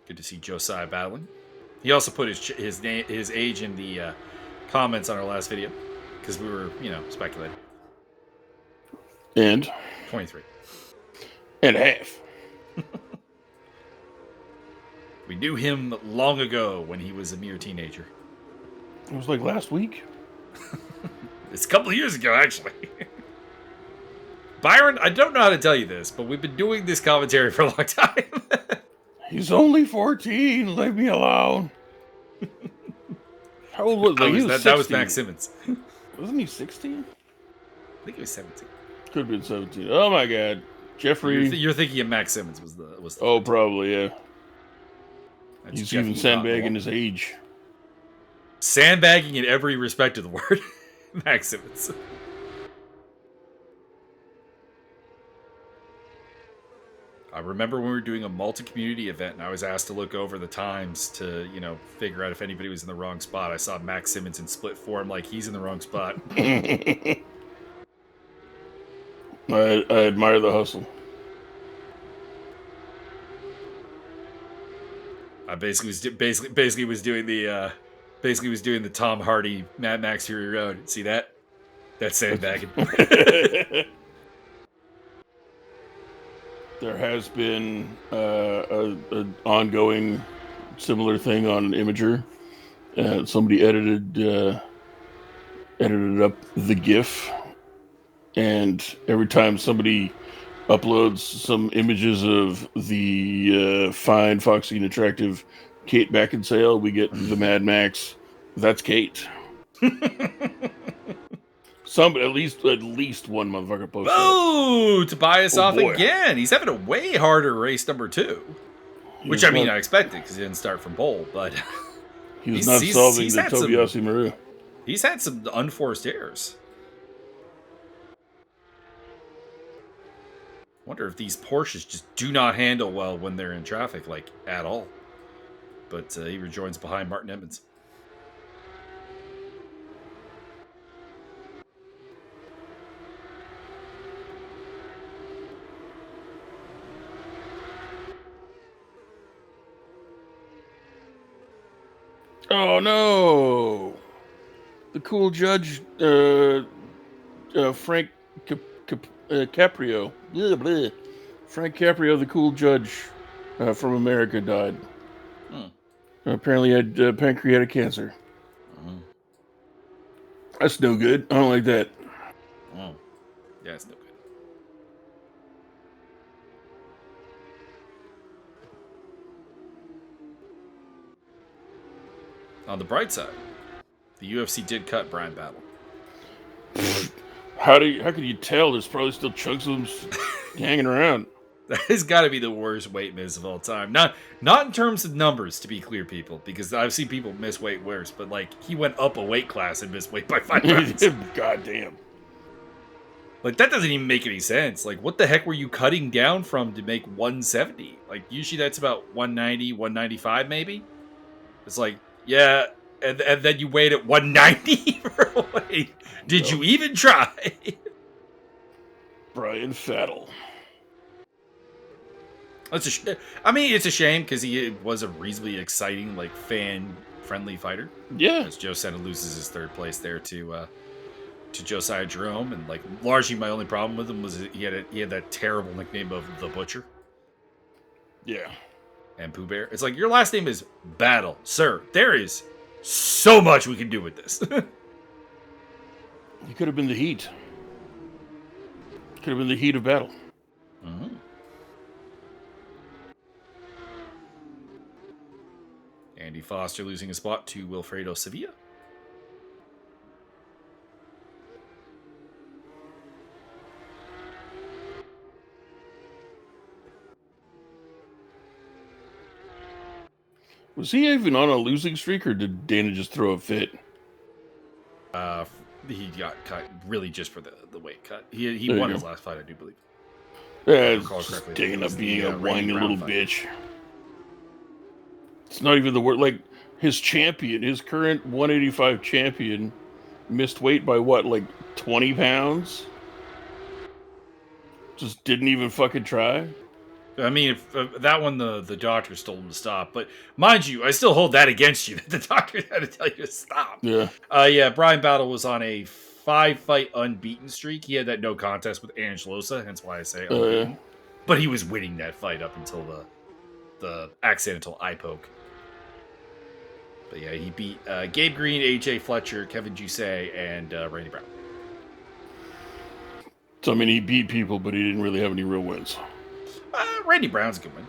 Good to see Josiah battling. He also put his age in the comments on our last video because we were, speculating. And 23 and a half. We knew him long ago when he was a mere teenager. It was like last week. It's a couple of years ago, actually. Byron, I don't know how to tell you this, but we've been doing this commentary for a long time. He's only 14. Leave me alone. How old was he? That was Max Simmons. Wasn't he 16? I think he was 17. Could have been 17. Oh my God, Jeffrey. You're thinking of Max Simmons was the. Oh, probably yeah. That's He's even sandbagging his age. Sandbagging in every respect of the word. Max Simmons. I remember when we were doing a multi-community event and I was asked to look over the times to, figure out if anybody was in the wrong spot. I saw Max Simmons in split form like he's in the wrong spot. I admire the hustle. I basically was doing the Tom Hardy Mad Max Fury Road. See that? That's sandbagging. There has been an ongoing similar thing on Imager. Somebody edited up the GIF, and every time somebody uploads some images of the fine, foxy, and attractive Kate Beckinsale, we get the Mad Max. That's Kate. At least one motherfucker posted. Oh, Tobias off again. He's having a way harder race number 2. Which, I expected because he didn't start from pole, but he was not solving the Tobias Maru. He's had some unforced errors. Wonder if these Porsches just do not handle well when they're in traffic, at all. But he rejoins behind Martin Emmons. Oh no! The cool judge, Frank Caprio. Blah, blah. Frank Caprio, the cool judge from America, died. Apparently had pancreatic cancer. That's no good. I don't like that. Yeah, it's no good. On the bright side, the UFC did cut Brian Battle. How can you tell? There's probably still chunks of them hanging around. That has got to be the worst weight miss of all time. Not in terms of numbers, to be clear, people, because I've seen people miss weight worse. But he went up a weight class and missed weight by 5 pounds. Goddamn. That doesn't even make any sense. What the heck were you cutting down from to make 170? Usually that's about 190, 195 maybe. It's yeah, and then you weighed at 190 for a weight. Did you even try? Brian Fattle. It's a shame because he was a reasonably exciting, fan-friendly fighter. Yeah. As Joe Senna loses his third place there to Josiah Jerome, and largely my only problem with him was he had that terrible nickname of the Butcher. Yeah. And Pooh Bear. It's your last name is Battle, sir. There is so much we can do with this. He could have been the Heat. Could have been the Heat of Battle. Mm-hmm. Andy Foster losing a spot to Wilfredo Sevilla. Was he even on a losing streak, or did Dana just throw a fit? He got cut really just for the weight cut. He won his last fight, I do believe. Yeah, Dana being a whiny little bitch. It's not even the word. his champion, his current 185 champion, missed weight by what, like 20 pounds? Just didn't even fucking try. I mean, if, that one the doctors told him to stop, but mind you, I still hold that against you that the doctor had to tell you to stop. Yeah. Yeah, Brian Battle was on a 5-fight unbeaten streak. He had that no contest with Angelosa, hence why I say Yeah. unbeaten. But he was winning that fight up until the accidental eye poke. But yeah, he beat Gabe Green, AJ Fletcher, Kevin Jusay, and Randy Brown. So I mean, he beat people, but he didn't really have any real wins. Randy Brown's a good win.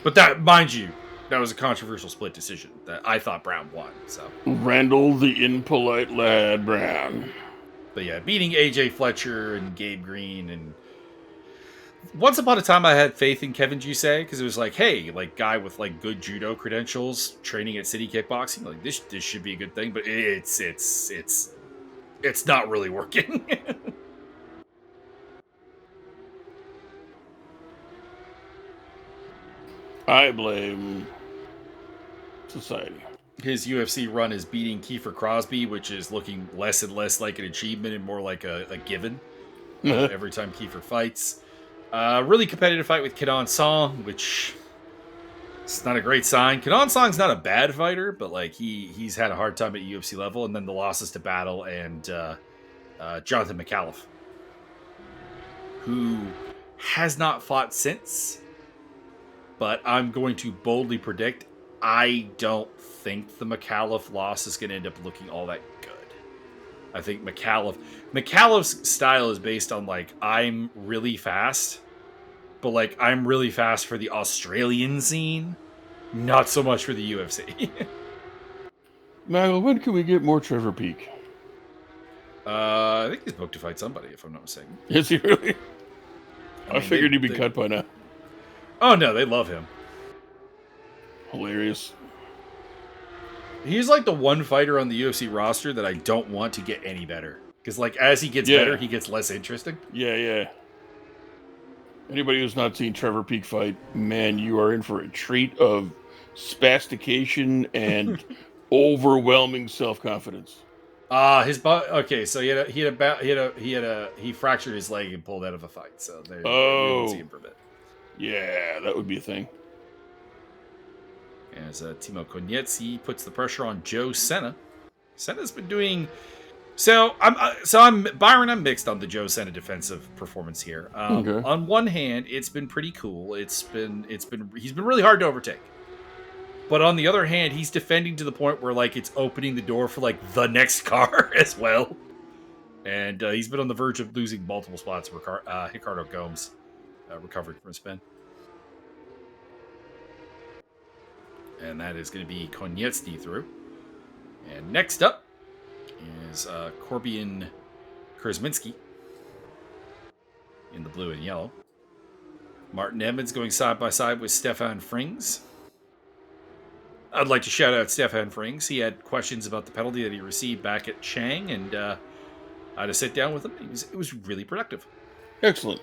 But that, mind you, that was a controversial split decision that I thought Brown won. So Randall the impolite lad Brown. But yeah, beating AJ Fletcher and Gabe Green, and once upon a time I had faith in Kevin Jusay because it was like, hey, like guy with like good judo credentials, training at City Kickboxing, like this should be a good thing. But it's not really working. I blame society. His UFC run is beating Kiefer Crosby, which is looking less and less like an achievement and more like a given every time Kiefer fights. Really competitive fight with Kenan Song, which it's not a great sign. Kenan Song's not a bad fighter, but like he's had a hard time at UFC level, and then the losses to Battle and Jonathan McAuliffe, who has not fought since. But I'm going to boldly predict I don't think the McAuliffe loss is going to end up looking all that good. I think McAuliffe's style is based on like I'm really fast, but like I'm really fast for the Australian scene, not so much for the UFC. Maggle, when can we get more Trevor Peak? I think he's booked to fight somebody, if I'm not mistaken. Is he really? I mean, figured he'd be cut by now. Oh no, they love him. Hilarious. He's like the one fighter on the UFC roster that I don't want to get any better. Because like as he gets better, he gets less interesting. Yeah. Anybody who's not seen Trevor Peak fight, man, you are in for a treat of spastication and overwhelming self-confidence. Okay, so he fractured his leg and pulled out of a fight. So we won't see him for a bit. Yeah, that would be a thing. As Timo Konietzki puts the pressure on Joe Senna. Senna's been doing so. I'm Byron. I'm mixed on the Joe Senna defensive performance here. Okay. On one hand, it's been pretty cool. He's been really hard to overtake. But on the other hand, he's defending to the point where like it's opening the door for like the next car as well. And he's been on the verge of losing multiple spots. Ricardo Gomes recovering from a spin. And that is going to be Konietzki through. And next up is Korbian Kurzminski in the blue and yellow. Martin Evans going side by side with Stefan Frings. I'd like to shout out Stefan Frings. He had questions about the penalty that he received back at Chang, and I had to sit down with him. It was really productive. Excellent.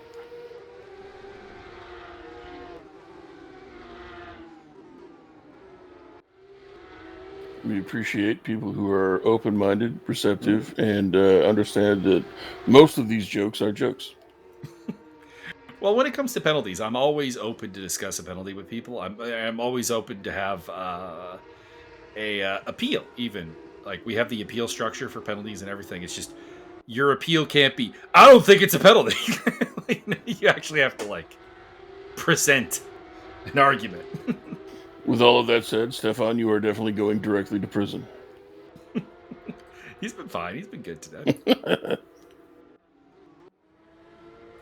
We appreciate people who are open-minded, receptive, and understand that most of these jokes are jokes. Well, when it comes to penalties, I'm always open to discuss a penalty with people. I'm always open to have a appeal, even. Like, we have the appeal structure for penalties and everything. It's just, your appeal can't be, I don't think it's a penalty. You actually have to, like, present an argument. With all of that said, Stefan, you are definitely going directly to prison. He's been fine. He's been good today.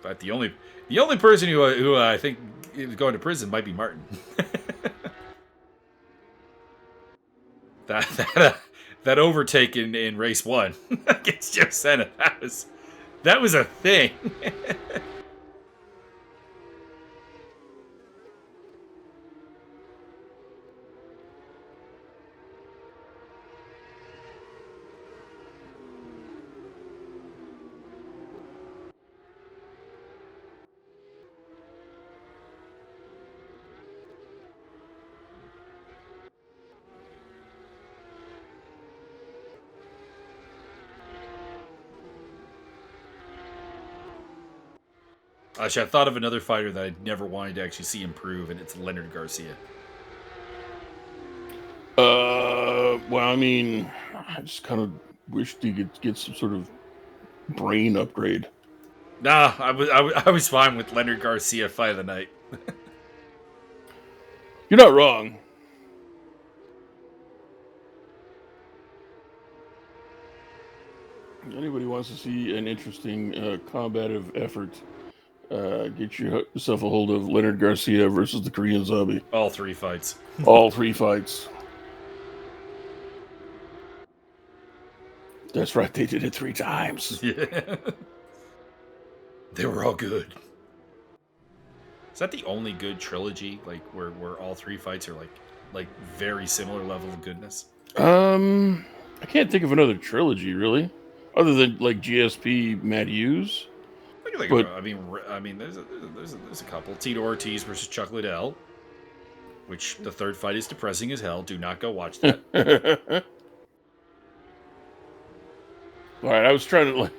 But the only person who I think is going to prison might be Martin. that overtake in race 1 against Joe Senna, that was a thing. Actually, I thought of another fighter that I never wanted to actually see improve, and it's Leonard Garcia. Well, I mean, I just kind of wished he could get some sort of brain upgrade. Nah, I was fine with Leonard Garcia fight of the night. You're not wrong. Anybody wants to see an interesting combative effort, get yourself a hold of Leonard Garcia versus the Korean Zombie. All 3 fights. All 3 fights. That's right, they did it 3 times. Yeah. They were all good. Is that the only good trilogy, like where all 3 fights are like very similar level of goodness? I can't think of another trilogy really, other than like GSP Matt Hughes. But I mean, there's a couple. Tito Ortiz versus Chuck Liddell, which the 3rd fight is depressing as hell. Do not go watch that. All right, I was trying to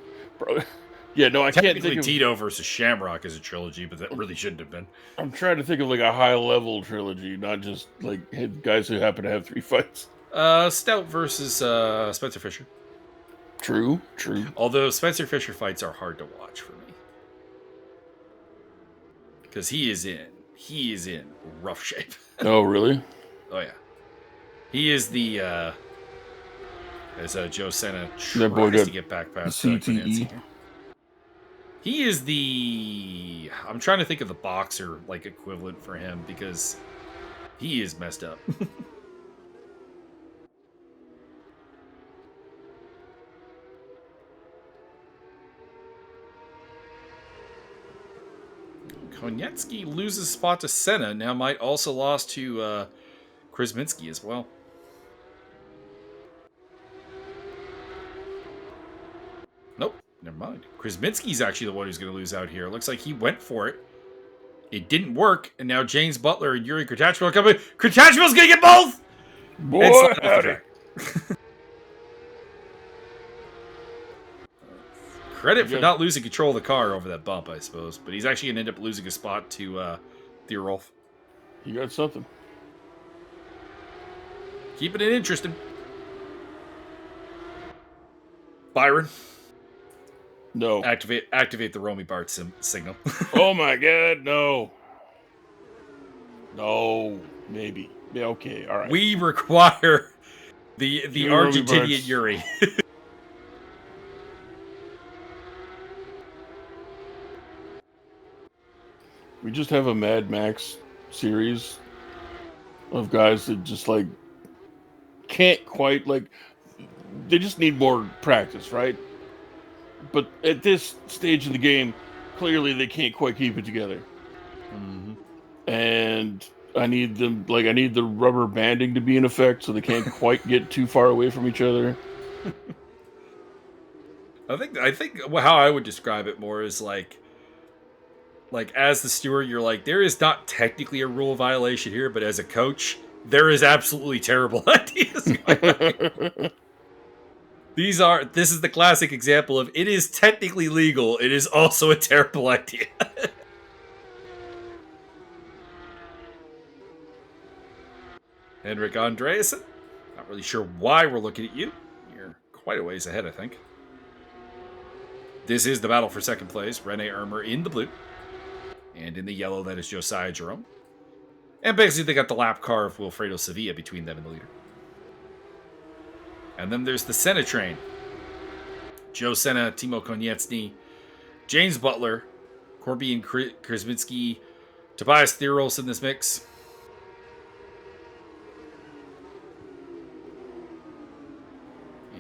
yeah, no, I can't think of Tito versus Shamrock is a trilogy, but that really shouldn't have been. I'm trying to think of like a high level trilogy, not just like guys who happen to have 3 fights. Stout versus Spencer Fisher. True. Although Spencer Fisher fights are hard to watch for me. Because he is in rough shape. Oh, really? Oh, yeah. He is the, as Joe Senna That boy tries got to get back past CTE. He is the, I'm trying to think of the boxer, like, equivalent for him, because he is messed up. Konietzki loses spot to Senna. Now might also lost to Krasminski as well. Nope, never mind. Krasminski's actually the one who's going to lose out here. Looks like he went for it. It didn't work, and now James Butler and Yuri Kretachvil are coming. Kretachvil's going to get both! Boy, howdy. Credit for not losing control of the car over that bump, I suppose. But he's actually going to end up losing a spot to Theorolf. You got something. Keeping it interesting. Byron. No. Activate the Romy Bart signal. Oh my god, no. No, maybe. Yeah, okay, all right. We require the Argentinian Yuri. We just have a Mad Max series of guys that just like can't quite like they just need more practice, right? But at this stage of the game, clearly they can't quite keep it together. Mm-hmm. And I need the rubber banding to be in effect so they can't quite get too far away from each other. I think how I would describe it more is like as the steward, you're like, there is not technically a rule violation here, but as a coach, there is absolutely terrible ideas. This is the classic example of it is technically legal, it is also a terrible idea. Henrik Andreasen, not really sure why we're looking at you. You're quite a ways ahead, I think. This is the battle for second place. Rene Ermer in the blue. And in the yellow, that is Josiah Jerome. And basically, they got the lap car of Wilfredo Sevilla between them and the leader. And then there's the Senna train. Joe Senna, Timo Konietzny, James Butler, Corby and Krasminski, Tobias Theros in this mix.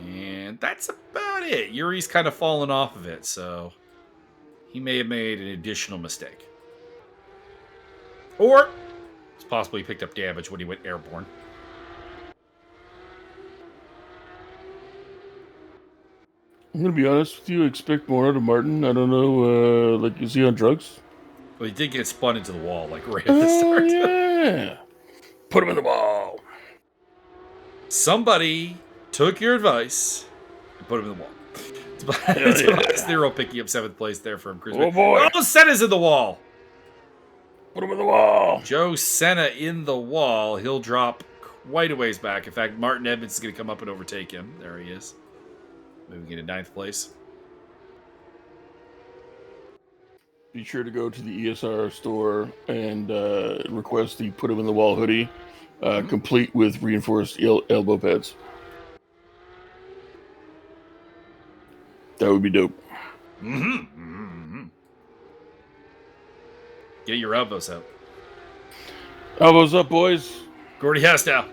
And that's about it. Yuri's kind of fallen off of it, so he may have made an additional mistake. Or it's possibly picked up damage when he went airborne. I'm gonna be honest with you. Expect more out of Martin. I don't know. Like, is he on drugs? Well, he did get spun into the wall, like right at the start. Yeah. Put him in the wall. Somebody took your advice and put him in the wall. Tobias Thero picking up 7th place there from Chris. Oh, boy. Oh, Senna's in the wall. Put him in the wall. Joe Senna in the wall. He'll drop quite a ways back. In fact, Martin Edmonds is going to come up and overtake him. There he is. Moving into 9th place. Be sure to go to the ESR store and request the Put Him in the Wall hoodie, complete with reinforced elbow pads. That would be dope. Get your elbows out. Elbows up, boys. Gordy Hastow.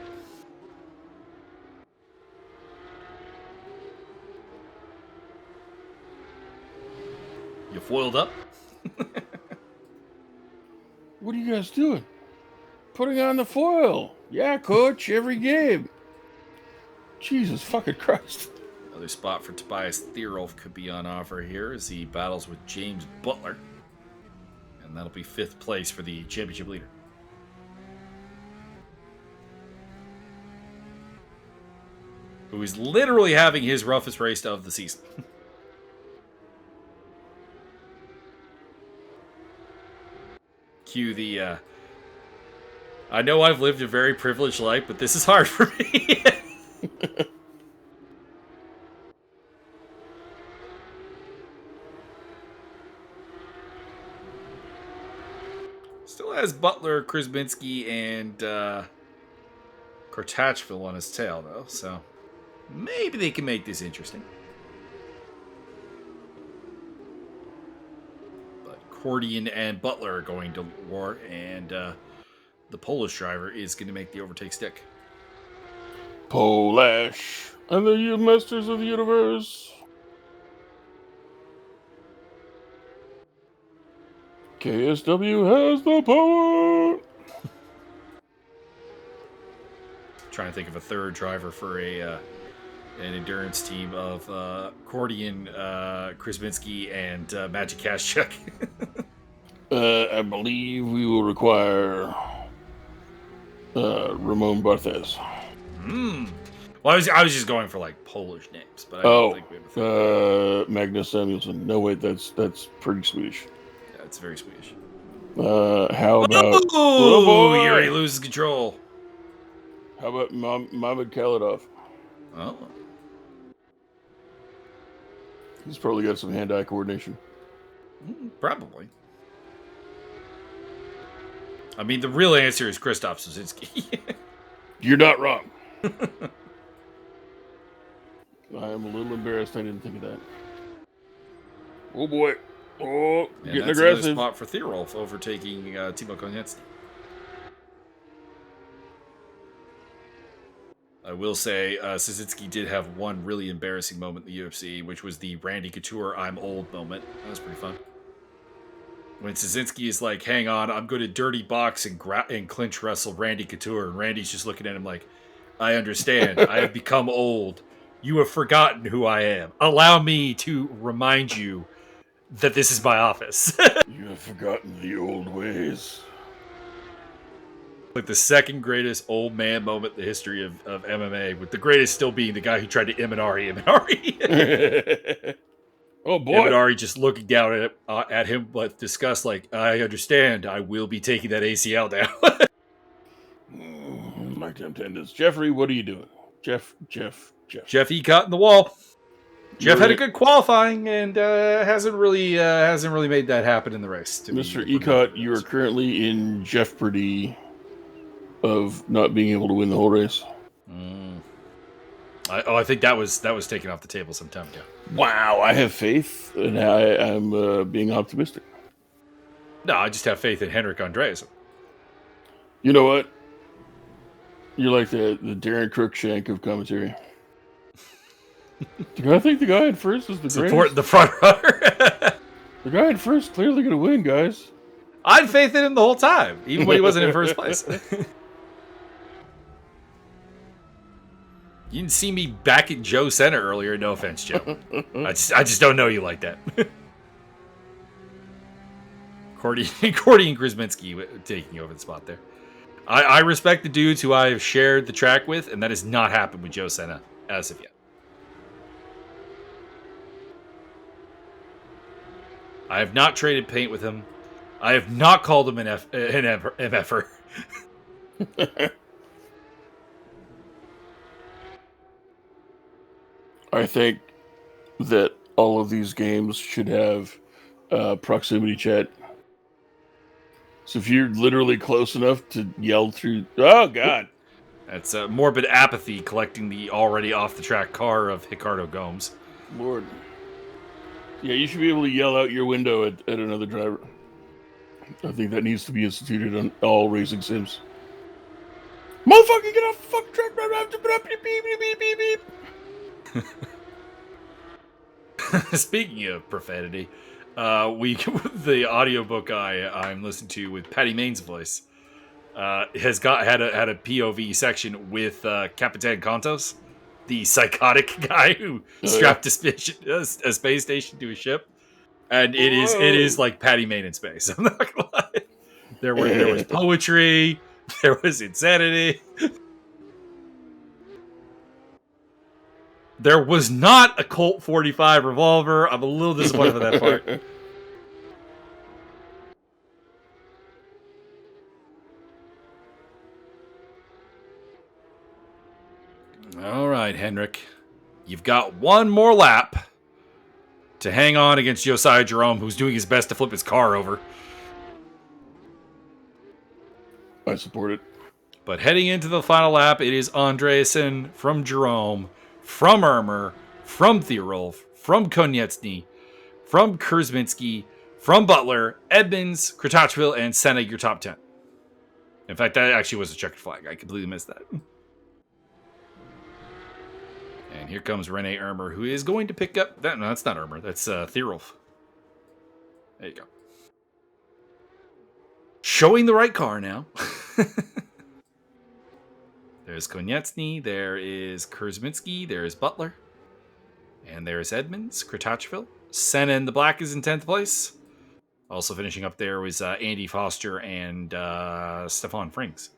You foiled up? What are you guys doing? Putting on the foil. Yeah, coach, every game. Jesus fucking Christ. Another spot for Tobias Thierolf could be on offer here as he battles with James Butler. And that'll be 5th place for the championship leader. Who is literally having his roughest race of the season. Cue the, I know I've lived a very privileged life, but this is hard for me. Still has Butler, Krasminski, and Kortachville on his tail, though, so maybe they can make this interesting. But Cordian and Butler are going to war, and the Polish driver is going to make the overtake stick. Polish and the Masters of the Universe. KSW has the power. Trying to think of a third driver for an endurance team of Cordian, Krasminski, and Magic Kashchuk. I believe we will require Ramon Barthez. Well, I was just going for like Polish names, but I don't think we have Magnus Samuelsson. No, wait, that's pretty Swedish. Yeah, it's very Swedish. How about? Oh, Yuri loses control. How about Mamad Khalidov? Oh, He's probably got some hand-eye coordination. Probably. I mean, the real answer is Krzysztof Sosinski. You're not wrong. I am a little embarrassed I didn't think of that. Oh boy. Oh, And getting that's aggressive. another spot for Thierolf, overtaking Timo Koniecki. I will say, Sosinski did have one really embarrassing moment in the UFC, which was the Randy Couture "I'm old" moment. That was pretty fun. When Sosinski is like, "Hang on, I'm going to dirty box and clinch wrestle Randy Couture," and Randy's just looking at him like, "I understand. I have become old. You have forgotten who I am. Allow me to remind you that this is my office." You have forgotten the old ways. Like the second greatest old man moment in the history of MMA, with the greatest still being the guy who tried to Imanari. Oh boy. Imanari just looking down at him with disgust, like, "I understand. I will be taking that ACL down." My tendons. Jeffrey, what are you doing? Jeff. Jeff E. caught in the wall. Jeff had a good qualifying and hasn't really made that happen in the race. Mr. Ecott, you are currently in jeopardy of not being able to win the whole race. I think that was taken off the table some time ago. Wow, I have faith, and I'm being optimistic. No, I just have faith in Henrik Andreasen. You know what? You're like the Darren Cruikshank of commentary. I think the guy at first is the Support the front runner. The guy at first clearly going to win, guys. I had faith in him the whole time, even when he wasn't in first place. You didn't see me back at Joe Senna earlier. No offense, Joe. I just don't know you like that. Cordy and Krasminski taking over the spot there. I respect the dudes who I have shared the track with, and that has not happened with Joe Senna as of yet. I have not traded paint with him. I have not called him an MFer. I think that all of these games should have proximity chat. So if you're literally close enough to yell through, oh god, That's morbid apathy collecting the already off the track car of Ricardo Gomes. Lord, yeah, you should be able to yell out your window at another driver. I think that needs to be instituted on all racing sims. Motherfucker, get off the fucking track! Beep, beep, beep, beep. Speaking of profanity, the audiobook I'm listening to with Patty Main's voice has had a POV section with Capitan Contos, the psychotic guy who strapped a space station to a ship, and it is like Patty Main in space. I'm not gonna lie. There was poetry, there was insanity. There was not a Colt 45 revolver. I'm a little disappointed with that part. All right, Henrik. You've got one more lap to hang on against Josiah Jerome, who's doing his best to flip his car over. I support it. But heading into the final lap, it is Andreasen from Jerome, from Ermer, from Thierolf, from Konieczny, from Kurzminski, from Butler, Edmonds, Kratachville, and Senna, your top 10. In fact, that actually was a checkered flag. I completely missed that. And here comes Rene Ermer, who is going to pick up... No, that's not Ermer. That's Thierolf. There you go. Showing the right car now. There's Konieczny, there is Kurzminski, there is Butler, and there's Edmonds, Kratachville. Senna in the black is in 10th place. Also finishing up there was Andy Foster and Stefan Frings.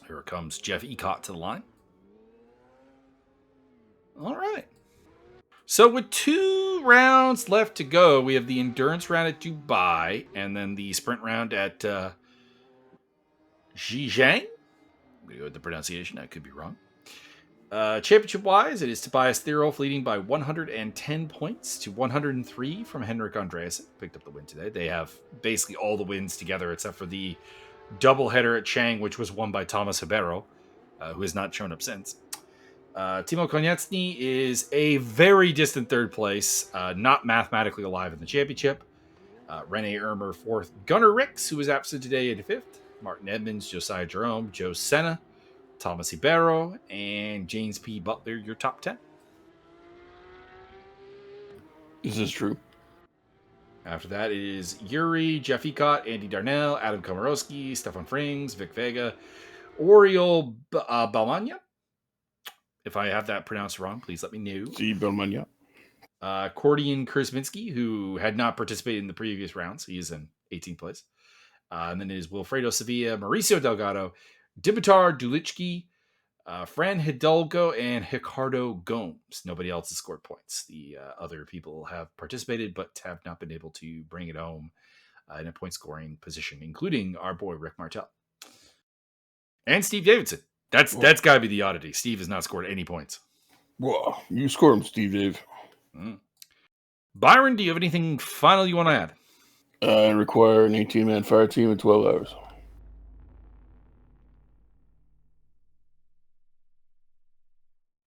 Here comes Jeff Ecott to the line. All right. So with 2 rounds left to go, we have the endurance round at Dubai and then the sprint round at Zhejiang. I'm going to go with the pronunciation. I could be wrong. Championship-wise, it is Tobias Thierolf leading by 110 points to 103 from Henrik Andreasen. Picked up the win today. They have basically all the wins together except for the doubleheader at Chang, which was won by Thomas Ribeiro, who has not shown up since. Timo Konieczny is a very distant 3rd place, not mathematically alive in the championship. Rene Ermer 4th. Gunnar Ricks, who was absent today, in 5th. Martin Edmonds, Josiah Jerome, Joe Senna, Thomas Ribeiro, and James P. Butler, your top 10. Is this true? After that is Yuri, Jeff Ecott, Andy Darnell, Adam Komorowski, Stefan Frings, Vic Vega, Oriol Balmania. If I have that pronounced wrong, please let me know. See, Balmania. Kordian Kurzminski, who had not participated in the previous rounds. He is in 18th place. And then it is Wilfredo Sevilla, Mauricio Delgado, Dimitar Dulichki, Fran Hidalgo, and Ricardo Gomes. Nobody else has scored points. The other people have participated, but have not been able to bring it home in a point-scoring position, including our boy Rick Martel. And Steve Davidson. That's got to be the oddity. Steve has not scored any points. Whoa, you score him, Steve Dave. Byron, do you have anything final you want to add? I require an 18-man fire team in 12 hours.